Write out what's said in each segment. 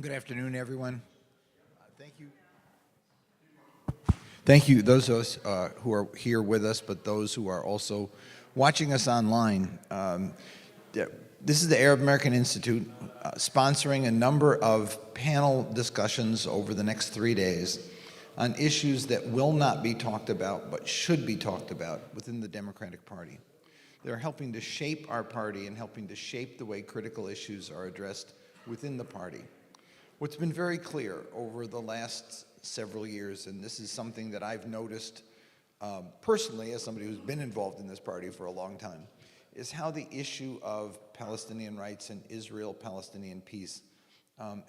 Good afternoon, everyone. Thank you. Thank you, those of us who are here with us, but those who are also watching us online. This is the Arab American Institute sponsoring a number of panel discussions over the next 3 days on issues that will not be talked about but should be talked about within the Democratic Party. They're helping to shape our party and helping to shape the way critical issues are addressed within the party. What's been very clear over the last several years, and this is something that I've noticed personally as somebody who's been involved in this party for a long time, is how the issue of Palestinian rights and Israel-Palestinian peace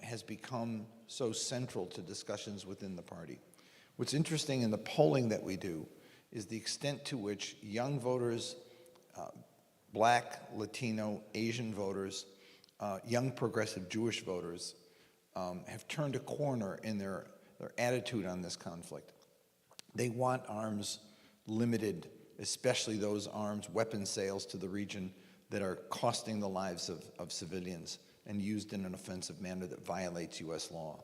has become so central to discussions within the party. What's interesting in the polling that we do is the extent to which young voters, Black, Latino, Asian voters, young progressive Jewish voters have turned a corner in their attitude on this conflict. They want arms limited, especially those arms, weapon sales to the region that are costing the lives of civilians and used in an offensive manner that violates U.S. law.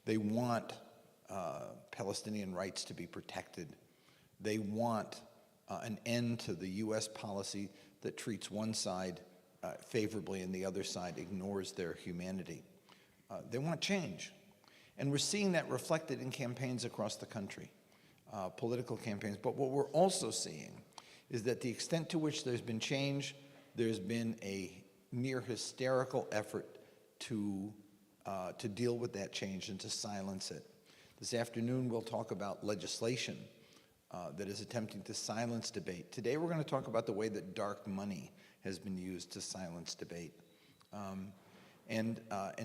They want Palestinian rights to be protected. They want an end to the U.S. policy that treats one side favorably and the other side ignores their humanity. They want change. And we're seeing that reflected in campaigns across the country, political campaigns. But what we're also seeing is that the extent to which there's been change, there's been a near hysterical effort to deal with that change and to silence it. This afternoon, we'll talk about legislation that is attempting to silence debate. Today, we're going to talk about the way that dark money has been used to silence debate. And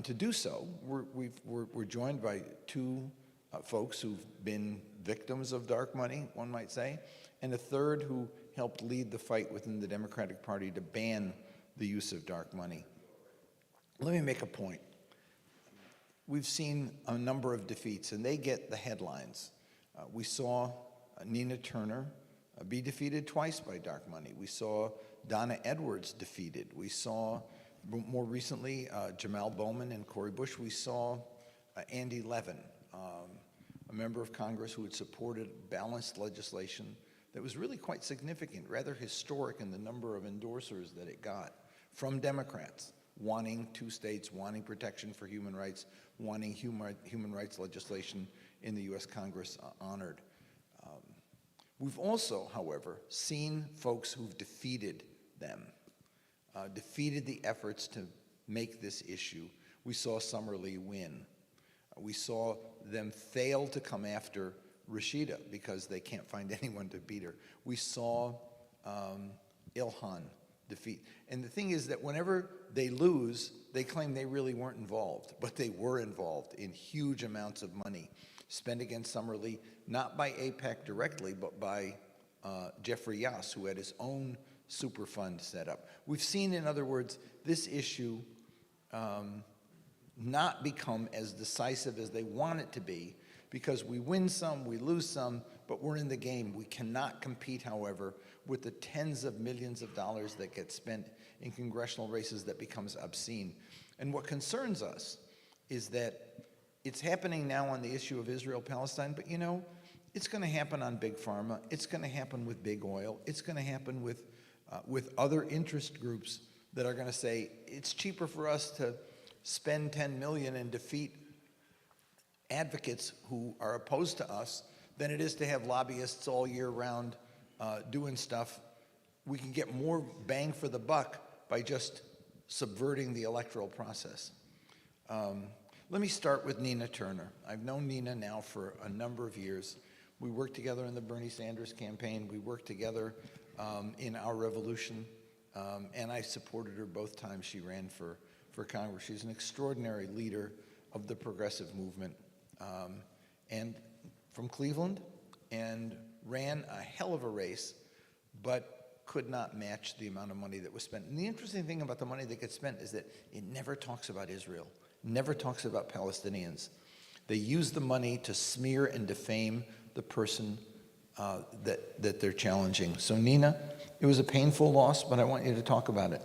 to do so, we're joined by two folks who've been victims of dark money, one might say, and a third who helped lead the fight within the Democratic Party to ban the use of dark money. Let me make a point. We've seen a number of defeats, and they get the headlines. We saw Nina Turner be defeated twice by dark money. We saw Donna Edwards defeated. We saw, more recently, Jamal Bowman and Cori Bush. We saw Andy Levin, a member of Congress who had supported balanced legislation that was really quite significant, rather historic in the number of endorsers that it got from Democrats, wanting two states, wanting protection for human rights, wanting human rights legislation in the U.S. Congress honored. We've also, however, seen folks who've defeated them, defeated the efforts to make this issue. We saw Summer Lee win. We saw them fail to come after Rashida because they can't find anyone to beat her. We saw Ilhan defeat. And the thing is that whenever they lose, they claim they really weren't involved, but they were involved in huge amounts of money spent against Summer Lee, not by AIPAC directly, but by Jeffrey Yass, who had his own super fund set up. We've seen, in other words, this issue not become as decisive as they want it to be, because we win some, we lose some, but we're in the game. We cannot compete, however, with the tens of millions of dollars that get spent in congressional races that becomes obscene. And what concerns us is that it's happening now on the issue of Israel-Palestine, but you know, it's going to happen on Big Pharma, it's going to happen with big oil, it's going to happen with other interest groups that are going to say, it's cheaper for us to spend $10 million and defeat advocates who are opposed to us than it is to have lobbyists all year round doing stuff. We can get more bang for the buck by just subverting the electoral process. Let me start with Nina Turner. I've known Nina now for a number of years. We worked together in the Bernie Sanders campaign. We worked together in our revolution, and I supported her both times she ran for Congress. She's an extraordinary leader of the progressive movement, and from Cleveland, and ran a hell of a race, but could not match the amount of money that was spent. And the interesting thing about the money that gets spent is that it never talks about Israel, never talks about Palestinians. They use the money to smear and defame the person that they're challenging. So Nina, it was a painful loss, but I want you to talk about it.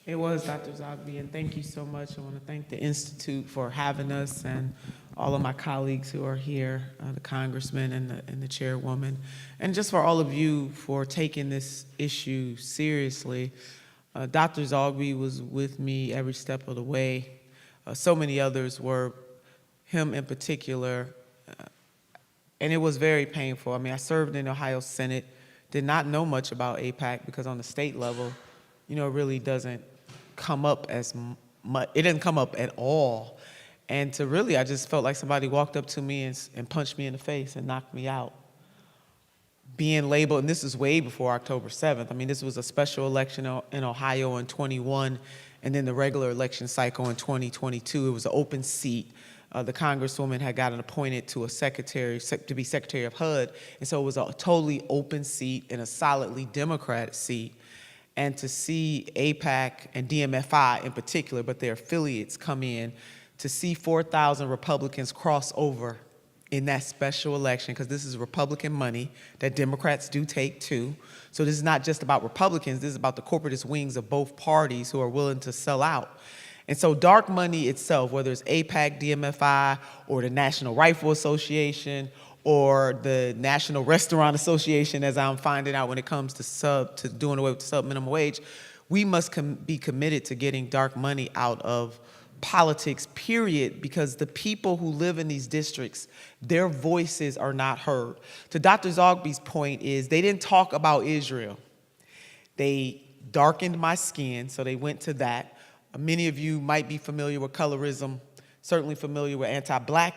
It was, Dr. Zogby, and thank you so much. I want to thank the Institute for having us and all of my colleagues who are here, the congressman and the chairwoman, and just for all of you for taking this issue seriously. Dr. Zogby was with me every step of the way. So many others were, him in particular, and it was very painful. I mean, I served in the Ohio Senate, did not know much about AIPAC because on the state level, you know, it really doesn't come up as much. It didn't come up at all. And to really, I just felt like somebody walked up to me and punched me in the face and knocked me out. Being labeled, and this is way before October 7th. I mean, this was a special election in Ohio in 21, and then the regular election cycle in 2022. It was an open seat. The congresswoman had gotten appointed to to be secretary of HUD, and so it was a totally open seat and a solidly Democratic seat. And to see AIPAC and DMFI in particular, but their affiliates come in, to see 4,000 Republicans cross over in that special election, because this is Republican money that Democrats do take too. So this is not just about Republicans, this is about the corporatist wings of both parties who are willing to sell out. And so dark money itself, whether it's AIPAC, DMFI, or the National Rifle Association, or the National Restaurant Association, as I'm finding out when it comes to doing away with the sub-minimum wage, we must be committed to getting dark money out of politics, period, because the people who live in these districts, their voices are not heard. To Dr. Zogby's point is, they didn't talk about Israel. They darkened my skin, so they went to that. Many of you might be familiar with colorism, certainly familiar with anti-black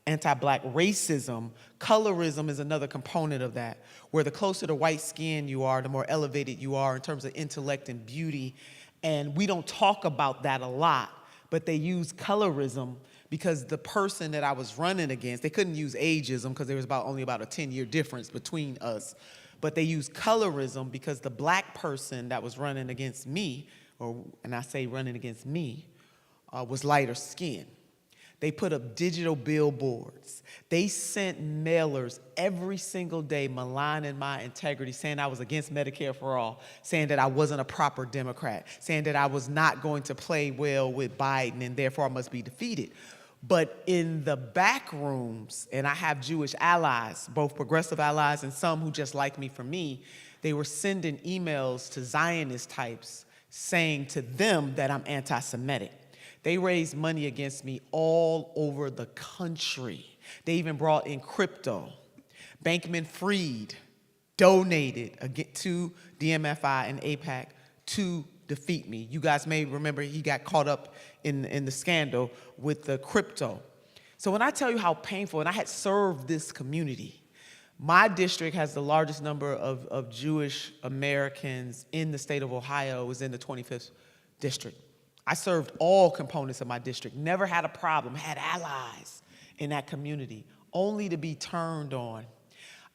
racism. Colorism is another component of that, where the closer to white skin you are, the more elevated you are in terms of intellect and beauty. And we don't talk about that a lot, but they use colorism because the person that I was running against, they couldn't use ageism because there was only about a 10-year difference between us. But they used colorism because the black person that was running against me, and I say running against me, was lighter skinned. They put up digital billboards. They sent mailers every single day maligning my integrity, saying I was against Medicare for all, saying that I wasn't a proper Democrat, saying that I was not going to play well with Biden and therefore I must be defeated. But in the back rooms, and I have Jewish allies, both progressive allies and some who just like me for me, they were sending emails to Zionist types saying to them that I'm anti-Semitic. They raised money against me all over the country. They even brought in crypto. Bankman-Fried donated to DMFI and AIPAC to defeat me. You guys may remember he got caught up in the scandal with the crypto. So when I tell you how painful, and I had served this community, my district has the largest number of Jewish Americans in the state of Ohio. It was in the 25th district. I served all components of my district, never had a problem, had allies in that community, only to be turned on.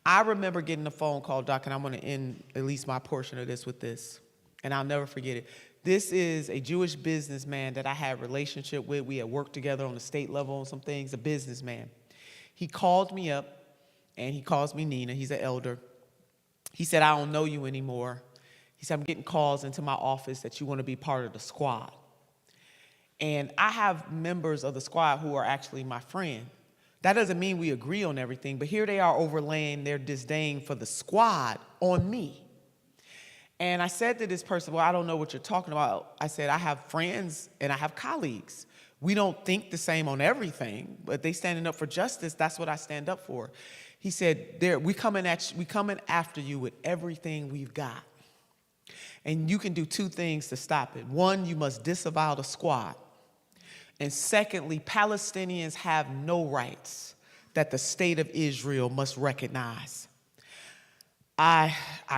I remember getting a phone call, Doc, and I'm going to end at least my portion of this with this, and I'll never forget it. This is a Jewish businessman that I had a relationship with. We had worked together on the state level on some things, a businessman. He called me up, and he calls me Nina. He's an elder. He said, I don't know you anymore. He said, I'm getting calls into my office that you want to be part of the squad. And I have members of the squad who are actually my friend. That doesn't mean we agree on everything, but here they are overlaying their disdain for the squad on me. And I said to this person, well, I don't know what you're talking about. I said, I have friends and I have colleagues. We don't think the same on everything, but they standing up for justice, that's what I stand up for. He said, we coming after you with everything we've got. And you can do two things to stop it. One, you must disavow the squad. And secondly, Palestinians have no rights that the state of Israel must recognize. I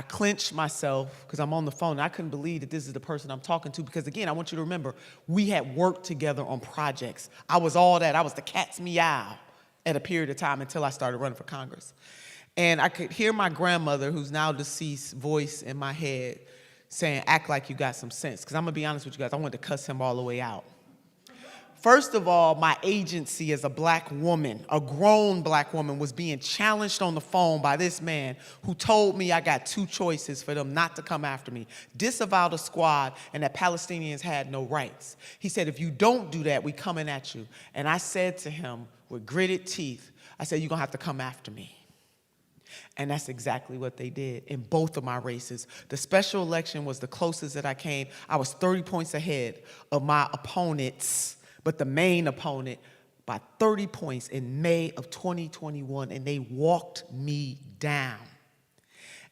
clenched myself because I'm on the phone. And I couldn't believe that this is the person I'm talking to because, again, I want you to remember, we had worked together on projects. I was all that. I was the cat's meow at a period of time until I started running for Congress. And I could hear my grandmother, who's now deceased, voice in my head saying, act like you got some sense. Because I'm going to be honest with you guys, I wanted to cuss him all the way out. First of all, my agency as a black woman, a grown black woman, was being challenged on the phone by this man who told me I got two choices for them not to come after me: disavow the squad and that Palestinians had no rights. He said, if you don't do that, we coming at you. And I said to him with gritted teeth, I said, you're gonna have to come after me. And that's exactly what they did in both of my races. The special election was the closest that I came. I was 30 points ahead of my opponents, but the main opponent by 30 points in May of 2021, and they walked me down.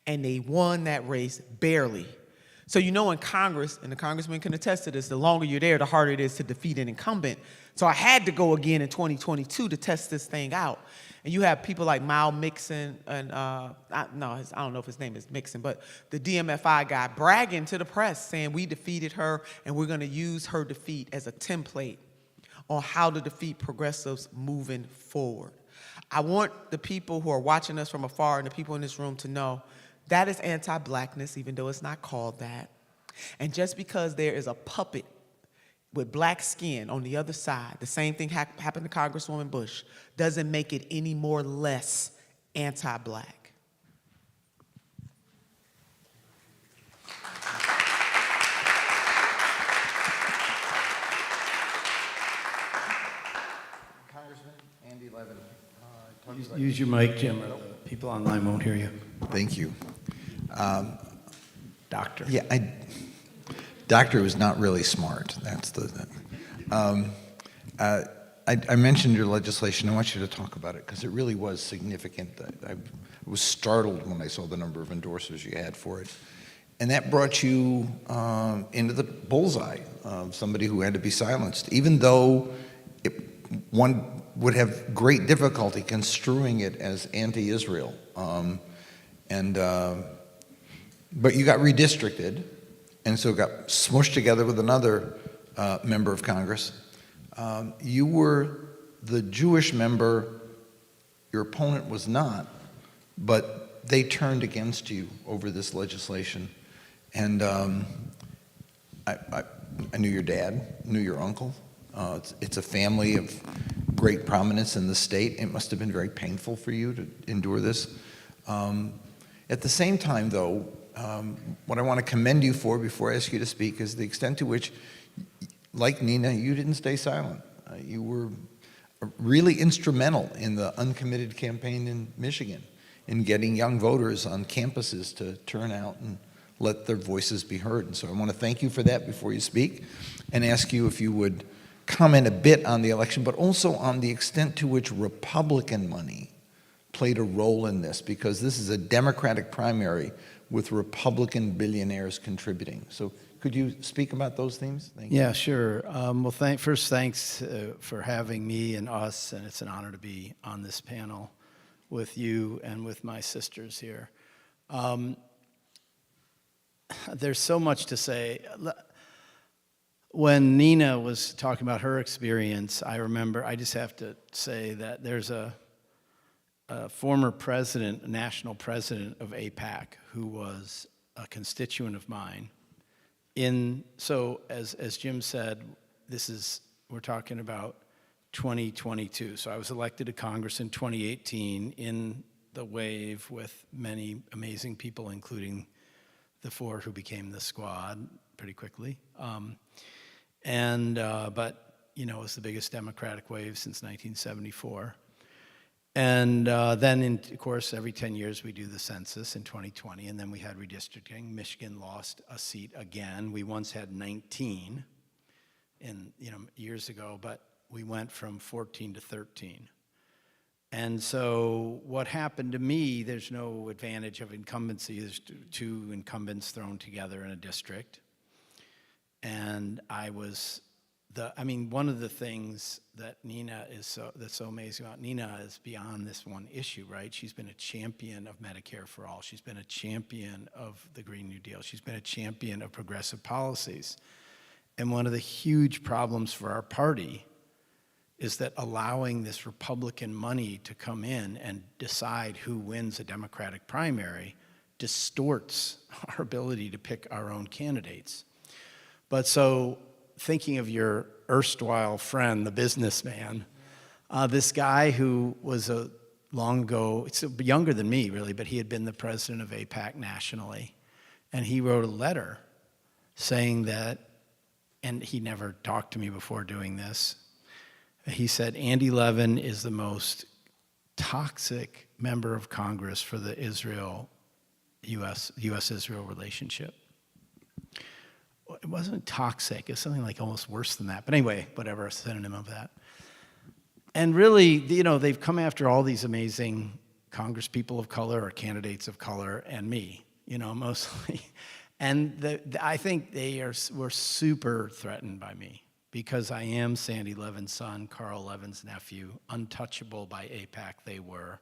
And they won that race barely. So you know in Congress, and the congressman can attest to this, the longer you're there, the harder it is to defeat an incumbent. So I had to go again in 2022 to test this thing out. And you have people like Mal Mixon, and I don't know if his name is Mixon, but the DMFI guy bragging to the press saying we defeated her and we're gonna use her defeat as a template on how to defeat progressives moving forward. I want the people who are watching us from afar and the people in this room to know that is anti-blackness, even though it's not called that. And just because there is a puppet with black skin on the other side, the same thing happened to Congresswoman Bush, doesn't make it any more or less anti-black. Congressman Andy Levin. Use your mic, Jim, or the people online won't hear you. Thank you. Doctor. Yeah, Doctor was not really smart. That's I mentioned your legislation. I want you to talk about it because it really was significant. I was startled when I saw the number of endorsers you had for it. And that brought you into the bullseye of somebody who had to be silenced, even though one would have great difficulty construing it as anti-Israel. But you got redistricted, and so got smushed together with another member of Congress. You were the Jewish member, your opponent was not, but they turned against you over this legislation. And I knew your dad, knew your uncle. It's a family of great prominence in the state. It must have been very painful for you to endure this. At the same time, though, what I want to commend you for before I ask you to speak is the extent to which, like Nina, you didn't stay silent. You were really instrumental in the uncommitted campaign in Michigan in getting young voters on campuses to turn out and let their voices be heard. And so I want to thank you for that before you speak and ask you if you would comment a bit on the election, but also on the extent to which Republican money played a role in this, because this is a Democratic primary with Republican billionaires contributing. So could you speak about those themes? Thank you. Yeah, sure. Well, first, thanks for having me and us, and it's an honor to be on this panel with you and with my sisters here. There's so much to say. When Nina was talking about her experience, I remember, I just have to say that there's a former president, national president of AIPAC, who was a constituent of mine. So as Jim said, we're talking about 2022. So I was elected to Congress in 2018 in the wave with many amazing people, including the four who became the squad pretty quickly. But you know, it was the biggest Democratic wave since 1974. And then, of course, every 10 years we do the census in 2020, and then we had redistricting. Michigan lost a seat again. We once had 19 years ago, but we went from 14 to 13. And so what happened to me, there's no advantage of incumbency. There's two incumbents thrown together in a district. And one of the things that that's so amazing about Nina is beyond this one issue, right? She's been a champion of Medicare for all. She's been a champion of the Green New Deal. She's been a champion of progressive policies. And one of the huge problems for our party is that allowing this Republican money to come in and decide who wins a Democratic primary distorts our ability to pick our own candidates. But so thinking of your erstwhile friend, the businessman, this guy who was long ago, it's younger than me really, but he had been the president of AIPAC nationally. And he wrote a letter saying that, and he never talked to me before doing this, he said, Andy Levin is the most toxic member of Congress for the U.S.-Israel relationship. It wasn't toxic, it's something like almost worse than that. But anyway, whatever, a synonym of that. And really, you know, they've come after all these amazing Congress people of color or candidates of color and me, you know, mostly. And I think were super threatened by me because I am Sandy Levin's son, Carl Levin's nephew, untouchable by AIPAC they were.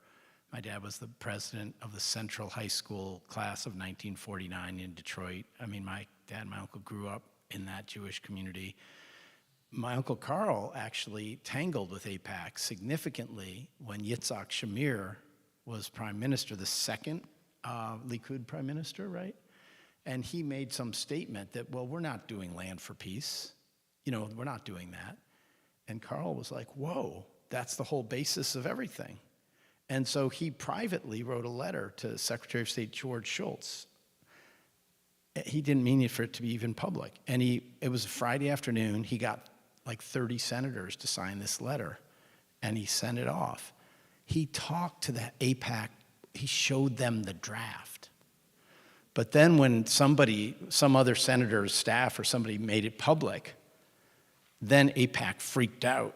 My dad was the president of the Central High School class of 1949 in Detroit. I mean, my dad and my uncle grew up in that Jewish community. My Uncle Carl actually tangled with AIPAC significantly when Yitzhak Shamir was prime minister, the second Likud prime minister, right? And he made some statement that, well, we're not doing land for peace. You know, we're not doing that. And Carl was like, whoa, that's the whole basis of everything. And so he privately wrote a letter to Secretary of State George Shultz. He didn't mean it for it to be even public. And it was a Friday afternoon. He got like 30 senators to sign this letter, and he sent it off. He talked to the AIPAC. He showed them the draft. But then when some other senator's staff or somebody made it public, then AIPAC freaked out.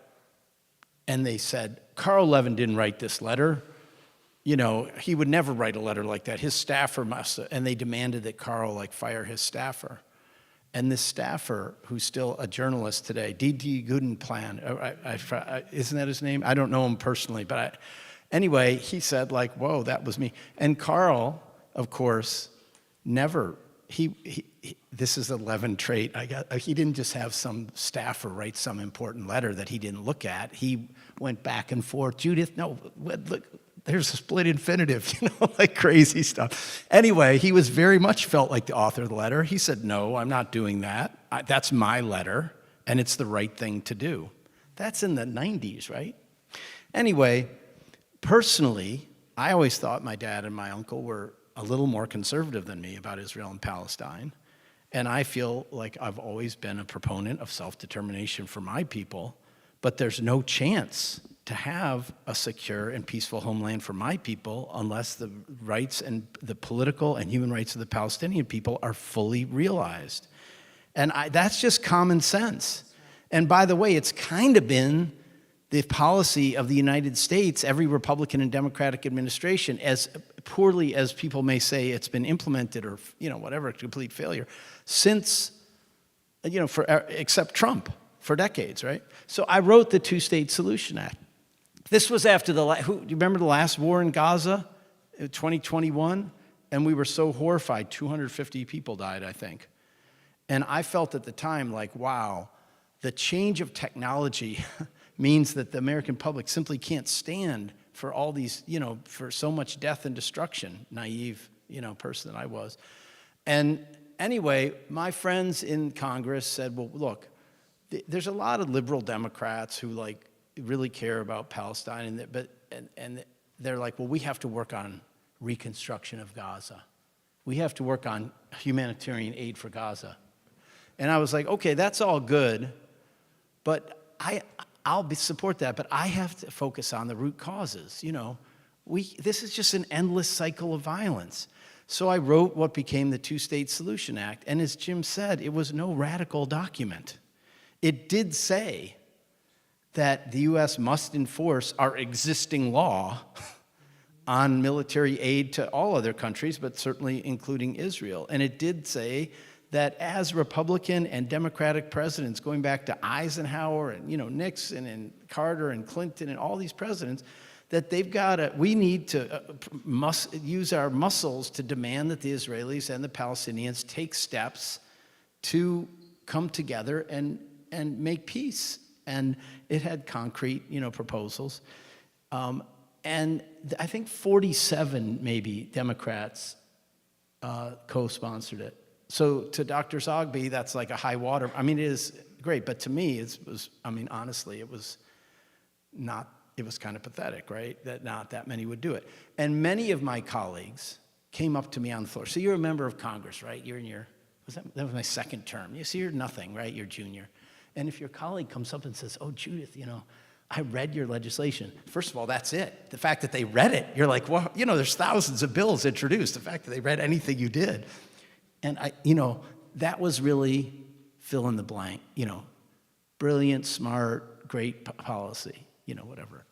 And they said, Carl Levin didn't write this letter. You know, he would never write a letter like that. His staffer must have, and they demanded that Carl fire his staffer. And this staffer, who's still a journalist today, D.D. Goodenplan, isn't that his name? I don't know him personally, but anyway, he said whoa, that was me. And Carl, of course, never, this is a Levin trait. He didn't just have some staffer write some important letter that he didn't look at. He went back and forth. Judith, no, look, there's a split infinitive, you know, like crazy stuff. Anyway, he was very much felt like the author of the letter. He said, no, I'm not doing that. That's my letter, and it's the right thing to do. That's in the 90s, right? Anyway, personally, I always thought my dad and my uncle were a little more conservative than me about Israel and Palestine. And I feel like I've always been a proponent of self-determination for my people, but there's no chance to have a secure and peaceful homeland for my people unless the rights and the political and human rights of the Palestinian people are fully realized. And that's just common sense. And by the way, it's kind of been the policy of the United States, every Republican and Democratic administration, as poorly as people may say it's been implemented or, you know, whatever, a complete failure, since, you know, except Trump, for decades, right? So I wrote the Two-State Solution Act. This was after do you remember the last war in Gaza, 2021? And we were so horrified, 250 people died, I think. And I felt at the time wow, the change of technology means that the American public simply can't stand for all these, you know, for so much death and destruction, naive, you know, person that I was. And anyway, my friends in Congress said, well, look, there's a lot of liberal Democrats who really care about Palestine, and they're like, well, we have to work on reconstruction of Gaza. We have to work on humanitarian aid for Gaza. And I was like, okay, that's all good, but I'll support that, but I have to focus on the root causes. You know, this is just an endless cycle of violence. So I wrote what became the Two-State Solution Act, and as Jim said, it was no radical document. It did say that the U.S. must enforce our existing law on military aid to all other countries, but certainly including Israel. And it did say that as Republican and Democratic presidents, going back to Eisenhower and, you know, Nixon and Carter and Clinton and all these presidents, that we need to use our muscles to demand that the Israelis and the Palestinians take steps to come together and make peace. And it had concrete, you know, proposals. And I think 47 maybe Democrats co-sponsored it. So to Dr. Zogby, that's like a high water. I mean, it is great. But to me, honestly, it was kind of pathetic, right? That not that many would do it. And many of my colleagues came up to me on the floor. So you're a member of Congress, right? You're in your, that was my second term. You see, you're nothing, right? You're junior. And if your colleague comes up and says, oh, Judith, I read your legislation. First of all, that's it. The fact that they read it, you're like, well, there's thousands of bills introduced. The fact that they read anything you did. And that was really fill in the blank, brilliant, smart, great policy, whatever.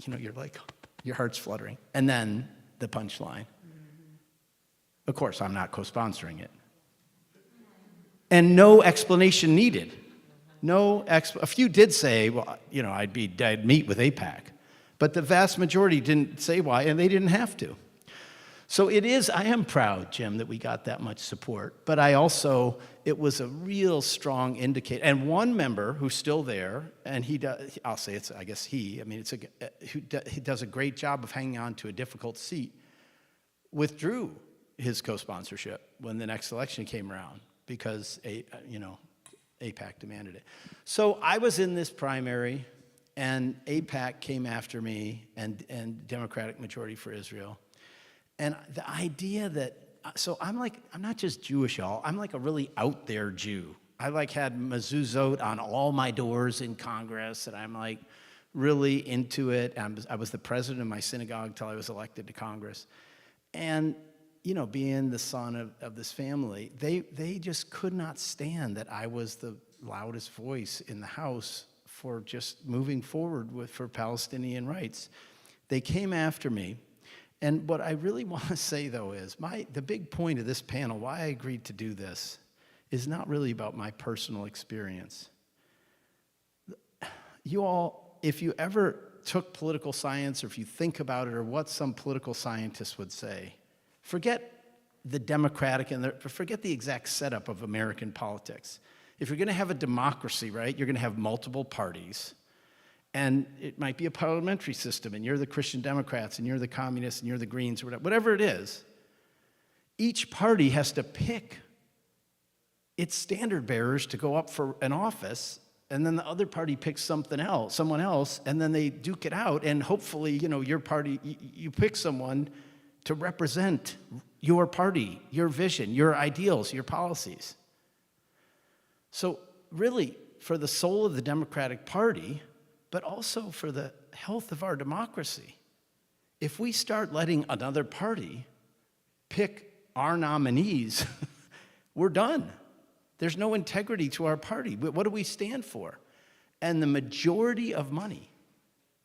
You're like, your heart's fluttering. And then the punchline. Of course, I'm not co-sponsoring it. And no explanation needed. A few did say, well, I'd meet with AIPAC. But the vast majority didn't say why, and they didn't have to. So I am proud, Jim, that we got that much support. But it was a real strong indicator. And one member who's still there, and he does a great job of hanging on to a difficult seat, withdrew his co-sponsorship when the next election came around because, AIPAC demanded it. So I was in this primary, and AIPAC came after me, and Democratic Majority for Israel. And the idea that, I'm not just Jewish, y'all. I'm like a really out there Jew. I had mezuzot on all my doors in Congress, and I'm like really into it. I was the president of my synagogue till I was elected to Congress. And being the son of this family, they just could not stand that I was the loudest voice in the House for just moving forward for Palestinian rights. They came after me. And what I really want to say, though, is the big point of this panel, why I agreed to do this, is not really about my personal experience. You all, if you ever took political science, or if you think about it, or what some political scientists would say, forget the democratic forget the exact setup of American politics. If you're going to have a democracy, right, you're going to have multiple parties. And it might be a parliamentary system, and you're the Christian Democrats, and you're the communists, and you're the Greens, or whatever it is. Each party has to pick its standard bearers to go up for an office, and then the other party picks someone else, and then they duke it out, and hopefully, your party, you pick someone to represent your party, your vision, your ideals, your policies. So really, for the soul of the Democratic Party, but also for the health of our democracy, if we start letting another party pick our nominees, we're done. There's no integrity to our party. What do we stand for? And the majority of money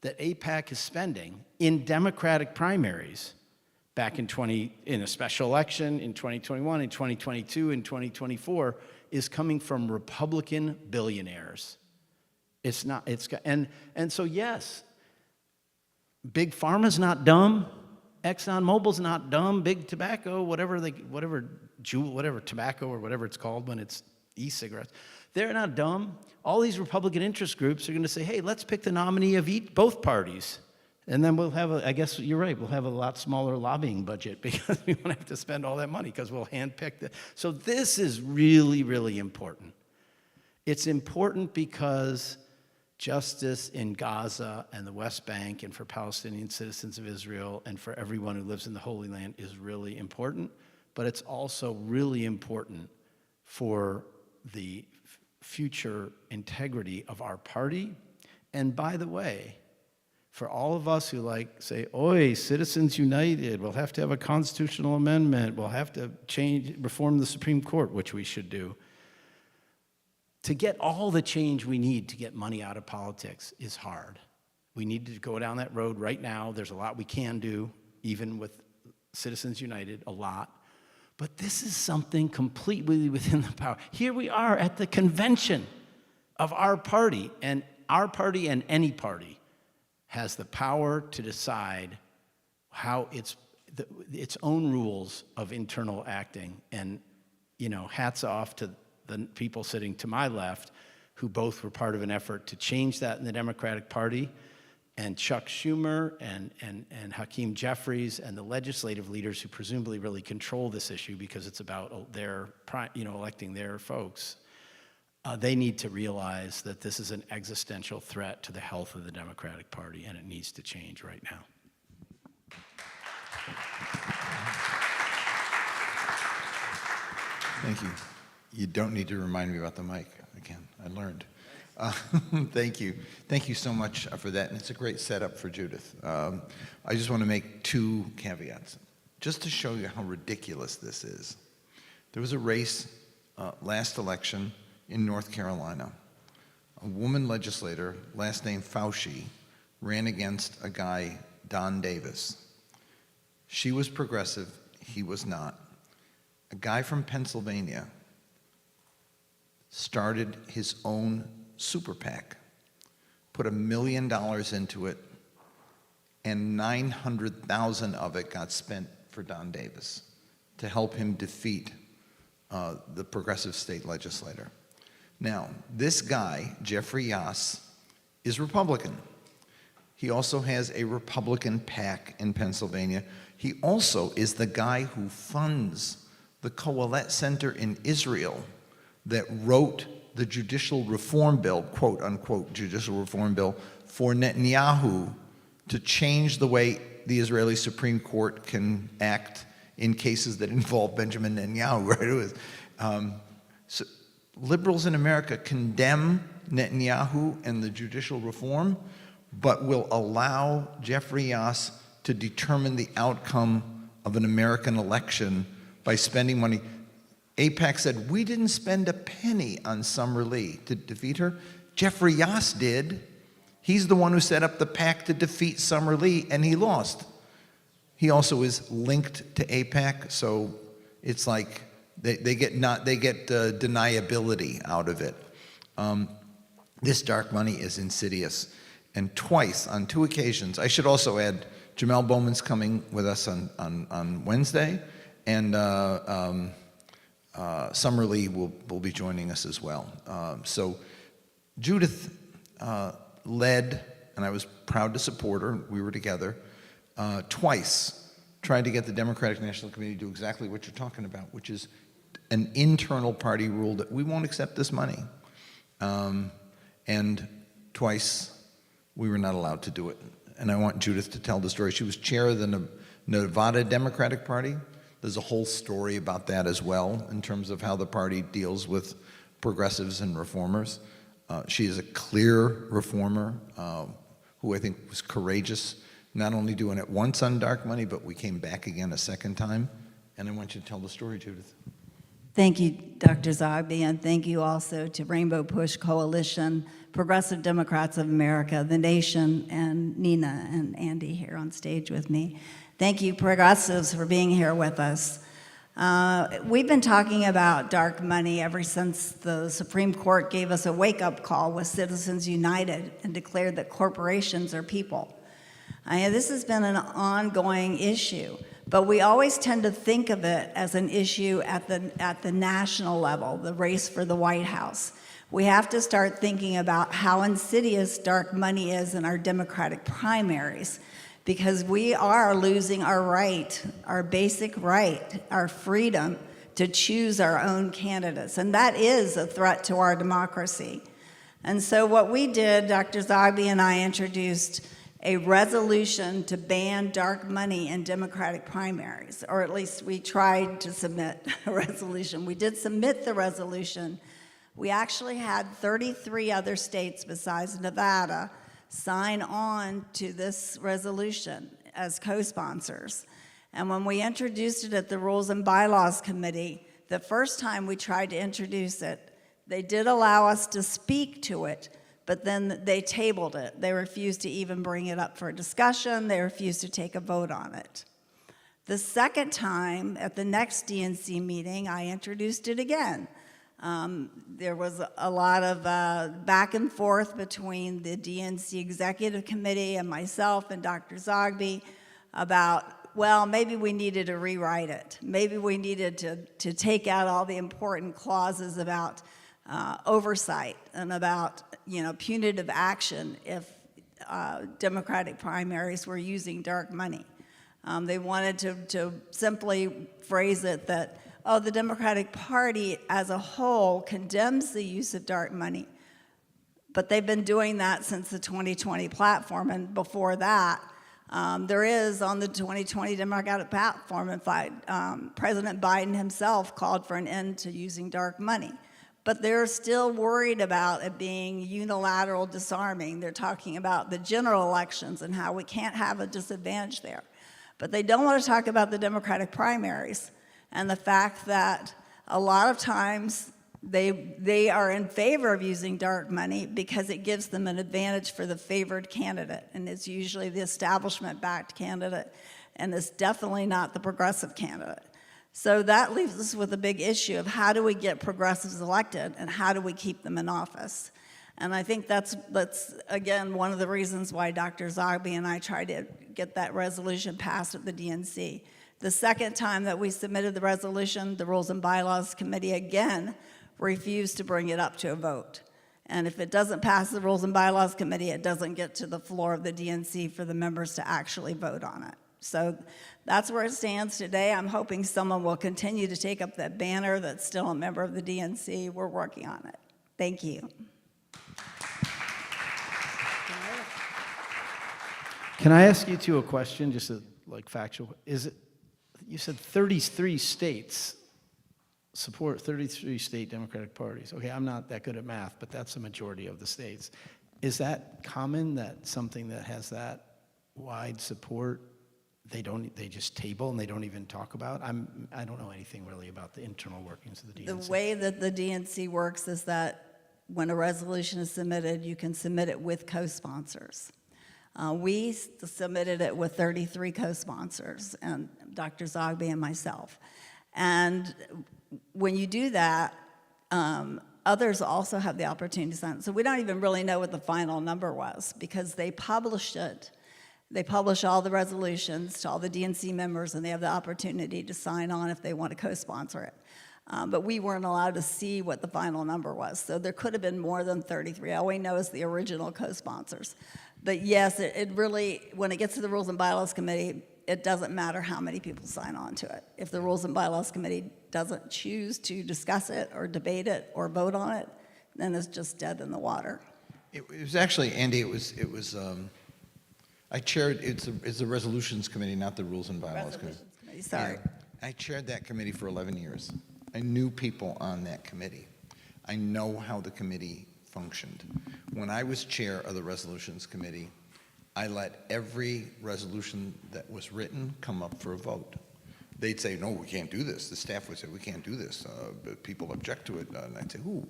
that AIPAC is spending in Democratic primaries back in a special election, in 2021, in 2022, in 2024, is coming from Republican billionaires. So yes, Big Pharma's not dumb, ExxonMobil's not dumb, Big Tobacco, whatever tobacco or whatever it's called when it's e-cigarettes, they're not dumb. All these Republican interest groups are going to say, hey, let's pick the nominee of both parties. And then we'll have I guess you're right, we'll have a lot smaller lobbying budget because we won't have to spend all that money because we'll handpick So this is really, really important. It's important because justice in Gaza and the West Bank and for Palestinian citizens of Israel and for everyone who lives in the Holy Land is really important, but it's also really important for the future integrity of our party. And by the way, for all of us who say, oi, Citizens United, we'll have to have a constitutional amendment, we'll have to reform the Supreme Court, which we should do. To get all the change we need to get money out of politics is hard. We need to go down that road right now. There's a lot we can do, even with Citizens United, a lot. But this is something completely within the power. Here we are at the convention of our party and any party has the power to decide how its own rules of internal acting. And, hats off to the people sitting to my left who both were part of an effort to change that in the Democratic Party, and Chuck Schumer and Hakeem Jeffries and the legislative leaders who presumably really control this issue because it's about electing their folks. they need to realize that this is an existential threat to the health of the Democratic Party, and it needs to change right now. Thank you. You don't need to remind me about the mic again. I learned. Thank you. Thank you so much for that. And it's a great setup for Judith. I just want to make two caveats, just to show you how ridiculous this is. There was a race last election in North Carolina. A woman legislator, last name Fauci, ran against a guy, Don Davis. She was progressive, he was not. A guy from Pennsylvania started his own super PAC, put $1 million into it, and 900,000 of it got spent for Don Davis to help him defeat the progressive state legislator. Now, this guy, Jeffrey Yass, is Republican. He also has a Republican PAC in Pennsylvania. He also is the guy who funds the Kohelet Center in Israel that wrote the judicial reform bill, quote unquote judicial reform bill, for Netanyahu to change the way the Israeli Supreme Court can act in cases that involve Benjamin Netanyahu, right? It was, so liberals in America condemn Netanyahu and the judicial reform, but will allow Jeffrey Yass to determine the outcome of an American election by spending money. AIPAC said, we didn't spend a penny on Summer Lee to defeat her. Jeffrey Yass did. He's the one who set up the PAC to defeat Summer Lee, and he lost. He also is linked to AIPAC, so it's like they get deniability out of it. This dark money is insidious. And twice, on 2 occasions, I should also add, Jamel Bowman's coming with us on Wednesday, and Summer Lee will be joining us as well. So Judith led, and I was proud to support her, we were together, twice tried to get the Democratic National Committee to do exactly what you're talking about, which is an internal party rule that we won't accept this money. And twice we were not allowed to do it. And I want Judith to tell the story. She was chair of the Nevada Democratic Party. There's a whole story about that as well in terms of how the party deals with progressives and reformers. She is a clear reformer who I think was courageous, not only doing it once on dark money, but we came back again a second time. And I want you to tell the story, Judith. Thank you, Dr. Zogby, and thank you also to Rainbow Push Coalition, Progressive Democrats of America, The Nation, and Nina and Andy here on stage with me. Thank you, progressives, for being here with us. We've been talking about dark money ever since the Supreme Court gave us a wake-up call with Citizens United and declared that corporations are people. This has been an ongoing issue, but we always tend to think of it as an issue at the national level, the race for the White House. We have to start thinking about how insidious dark money is in our Democratic primaries, because we are losing our right, our basic right, our freedom to choose our own candidates. And that is a threat to our democracy. And so what we did, Dr. Zogby and I introduced a resolution to ban dark money in Democratic primaries, or at least we tried to submit a resolution. We did submit the resolution. We actually had 33 other states besides Nevada sign on to this resolution as co-sponsors. And when we introduced it at the Rules and Bylaws Committee, the first time we tried to introduce it, they did allow us to speak to it, but then they tabled it. They refused to even bring it up for a discussion. They refused to take a vote on it. The second time, at the next DNC meeting, I introduced it again. There was a lot of back and forth between the DNC Executive Committee and myself and Dr. Zogby about, well, maybe we needed to rewrite it. Maybe we needed to take out all the important clauses about oversight and about punitive action if Democratic primaries were using dark money. They wanted to simply phrase it that oh, the Democratic Party as a whole condemns the use of dark money. But they've been doing that since the 2020 platform, and before that, there is on the 2020 Democratic platform, in fact, President Biden himself called for an end to using dark money. But they're still worried about it being unilateral disarming. They're talking about the general elections and how we can't have a disadvantage there. But they don't want to talk about the Democratic primaries and the fact that a lot of times they are in favor of using dark money because it gives them an advantage for the favored candidate, and it's usually the establishment-backed candidate, and it's definitely not the progressive candidate. So that leaves us with a big issue of how do we get progressives elected and how do we keep them in office? And I think that's again, one of the reasons why Dr. Zogby and I tried to get that resolution passed at the DNC. The second time that we submitted the resolution, the Rules and Bylaws Committee again refused to bring it up to a vote. And if it doesn't pass the Rules and Bylaws Committee, it doesn't get to the floor of the DNC for the members to actually vote on it. So that's where it stands today. I'm hoping someone will continue to take up that banner that's still a member of the DNC. We're working on it. Thank you. Can I ask you two a question, just like factual? Is it, you said 33 states support 33 state Democratic parties. Okay, I'm not that good at math, but that's the majority of the states. Is that common, that something that has that wide support, they just table and they don't even talk about? I don't know anything really about the internal workings of the DNC. The way that the DNC works is that when a resolution is submitted, you can submit it with co-sponsors. We submitted it with 33 co-sponsors, and Dr. Zogby and myself. And when you do that, others also have the opportunity to sign. So we don't even really know what the final number was because they published it. They publish all the resolutions to all the DNC members, and they have the opportunity to sign on if they want to co-sponsor it. But we weren't allowed to see what the final number was. So there could have been more than 33. All we know is the original co-sponsors. But yes, it really, when it gets to the Rules and Bylaws Committee, it doesn't matter how many people sign on to it. If the Rules and Bylaws Committee doesn't choose to discuss it or debate it or vote on it, then it's just dead in the water. It was actually, Andy, I chaired, it's the Resolutions Committee, not the Rules and Bylaws Committee. Resolutions Committee, sorry. I chaired that committee for 11 years. I knew people on that committee. I know how the committee functioned. When I was chair of the Resolutions Committee, I let every resolution that was written come up for a vote. They'd say, no, we can't do this. The staff would say, we can't do this. But people object to it. And I'd say, who?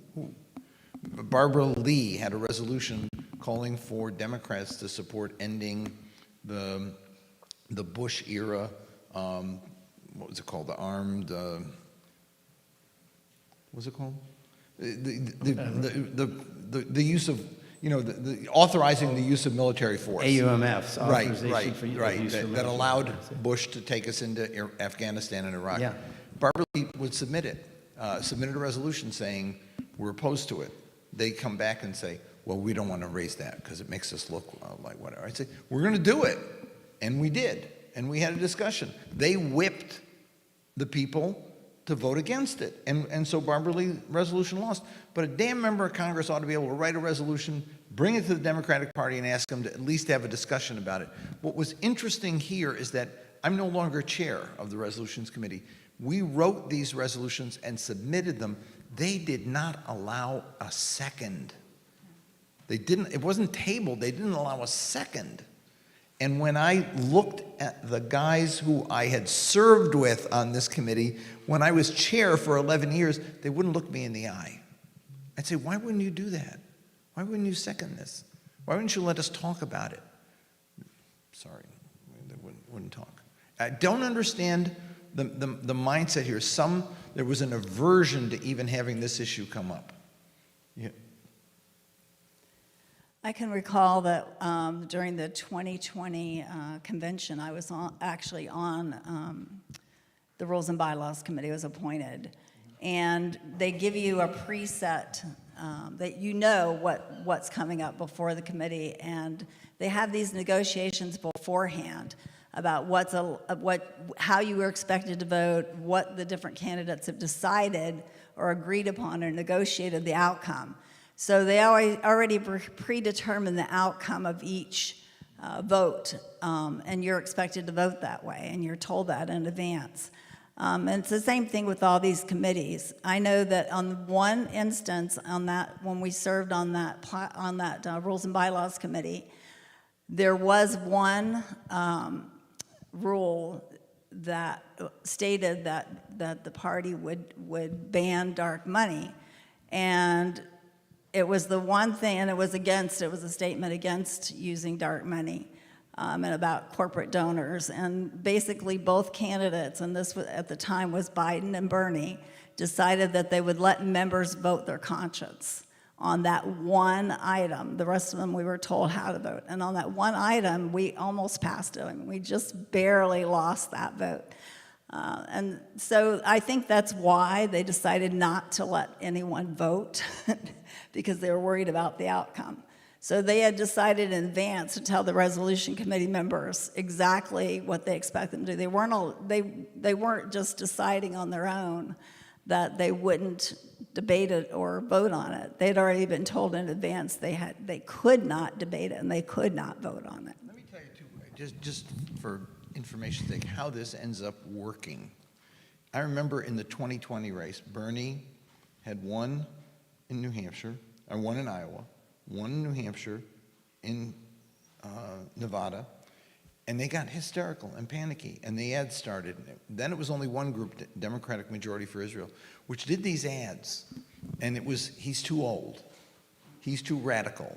Barbara Lee had a resolution calling for Democrats to support ending the Bush era, what was it called? The armed, what was it called? The use of, the authorizing the use of military force. AUMF's authorization right, for right, use of that military allowed force. Bush to take us into Afghanistan and Iraq. Yeah. Barbara Lee would submitted a resolution saying we're opposed to it. They come back and say, well, we don't want to raise that because it makes us look like whatever. I'd say, we're going to do it. And we did. And we had a discussion. They whipped the people to vote against it. And so Barbara Lee's resolution lost. But a damn member of Congress ought to be able to write a resolution, bring it to the Democratic Party, and ask them to at least have a discussion about it. What was interesting here is that I'm no longer chair of the Resolutions Committee. We wrote these resolutions and submitted them. They did not allow a second. They didn't, it wasn't tabled, they didn't allow a second. And when I looked at the guys who I had served with on this committee, when I was chair for 11 years, they wouldn't look me in the eye. I'd say, why wouldn't you do that? Why wouldn't you second this? Why wouldn't you let us talk about it? Sorry, they wouldn't talk. I don't understand the mindset here. There was an aversion to even having this issue come up. Yeah. I can recall that during the 2020 convention, I was actually on the Rules and Bylaws Committee, was appointed. And they give you a preset that you know what's coming up before the committee. And they have these negotiations beforehand about how you were expected to vote, what the different candidates have decided or agreed upon or negotiated the outcome. So they already predetermined the outcome of each vote, and you're expected to vote that way, and you're told that in advance. And it's the same thing with all these committees. I know that on one instance, when we served on that Rules and Bylaws Committee, there was one rule that stated that the party would ban dark money, and it was the one thing, and it was a statement against using dark money, and about corporate donors. And basically both candidates, and this was, at the time was Biden and Bernie, decided that they would let members vote their conscience on that one item. The rest of them, we were told how to vote. And on that one item, we almost passed it. I mean, we just barely lost that vote. And so I think that's why they decided not to let anyone vote, because they were worried about the outcome. So they had decided in advance to tell the resolution committee members exactly what they expect them to do. They weren't just deciding on their own that they wouldn't debate it or vote on it. They'd already been told in advance they could not debate it and they could not vote on it. Let me tell you too, just for information's sake, how this ends up working. I remember in the 2020 race, Bernie had won in New Hampshire, or won in Iowa, won in New Hampshire, in Nevada, and they got hysterical and panicky, and the ads started. Then it was only one group, Democratic Majority for Israel, which did these ads, and it was, he's too old, he's too radical,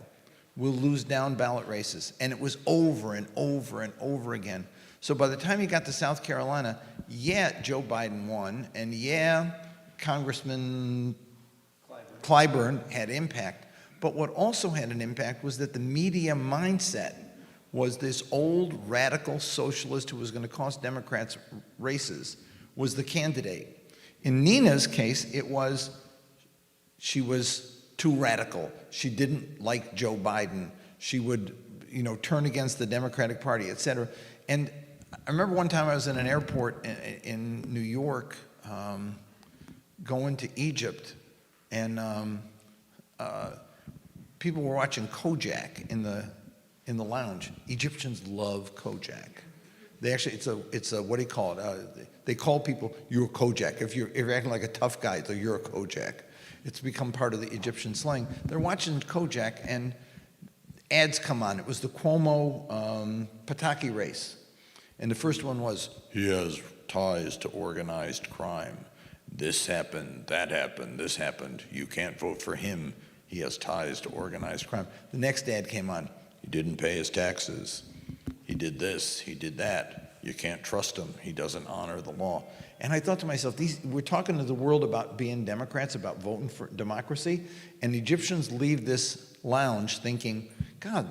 we'll lose down ballot races, and it was over and over and over again. So by the time he got to South Carolina, yeah, Joe Biden won, and yeah, Congressman Clyburn had impact, but what also had an impact was that the media mindset was this old radical socialist who was going to cost Democrats races was the candidate. In Nina's case, it was she was too radical. She didn't like Joe Biden. She would, turn against the Democratic Party, et cetera. And I remember one time I was in an airport in New York going to Egypt, and people were watching Kojak in the lounge. Egyptians love Kojak. They actually, it's a what do you call it? They call people, you're a Kojak. If you're acting like a tough guy, so you're a Kojak. It's become part of the Egyptian slang. They're watching Kojak, and ads come on. It was the Cuomo Pataki race. And the first one was, he has ties to organized crime. This happened, that happened, this happened. You can't vote for him. He has ties to organized crime. The next ad came on. He didn't pay his taxes. He did this, he did that. You can't trust him. He doesn't honor the law. And I thought to myself, we're talking to the world about being Democrats, about voting for democracy, and the Egyptians leave this lounge thinking, God,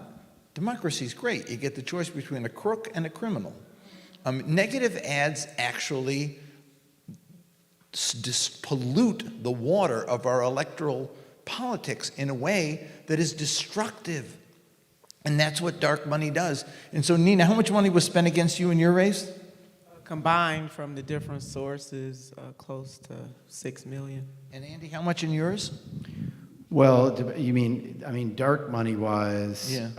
democracy's great. You get the choice between a crook and a criminal. Negative ads actually pollute the water of our electoral politics in a way that is destructive. And that's what dark money does. And so, Nina, how much money was spent against you in your race? Combined from the different sources, close to $6 million. And Andy, how much in yours? Well, dark money wise, Yeah.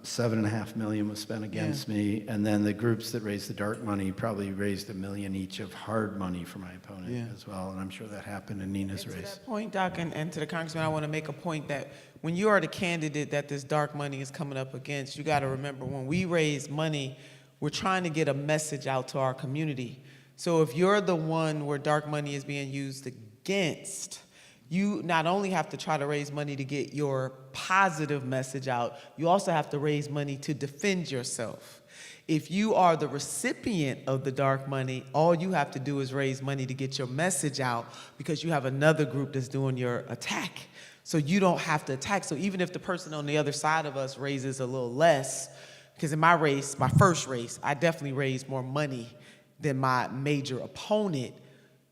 $7.5 million was spent against me, and then the groups that raised the dark money probably raised $1 million each of hard money for my opponent as well, and I'm sure that happened in Nina's To race. that point, Doc, and to the congressman, I want to make a point that when you are the candidate that this dark money is coming up against, you got to remember when we raise money, we're trying to get a message out to our community. So if you're the one where dark money is being used against, you not only have to try to raise money to get your positive message out, you also have to raise money to defend yourself. If you are the recipient of the dark money, all you have to do is raise money to get your message out because you have another group that's doing your attack. So you don't have to attack. So even if the person on the other side of us raises a little less, because in my race, my first race, I definitely raised more money than my major opponent,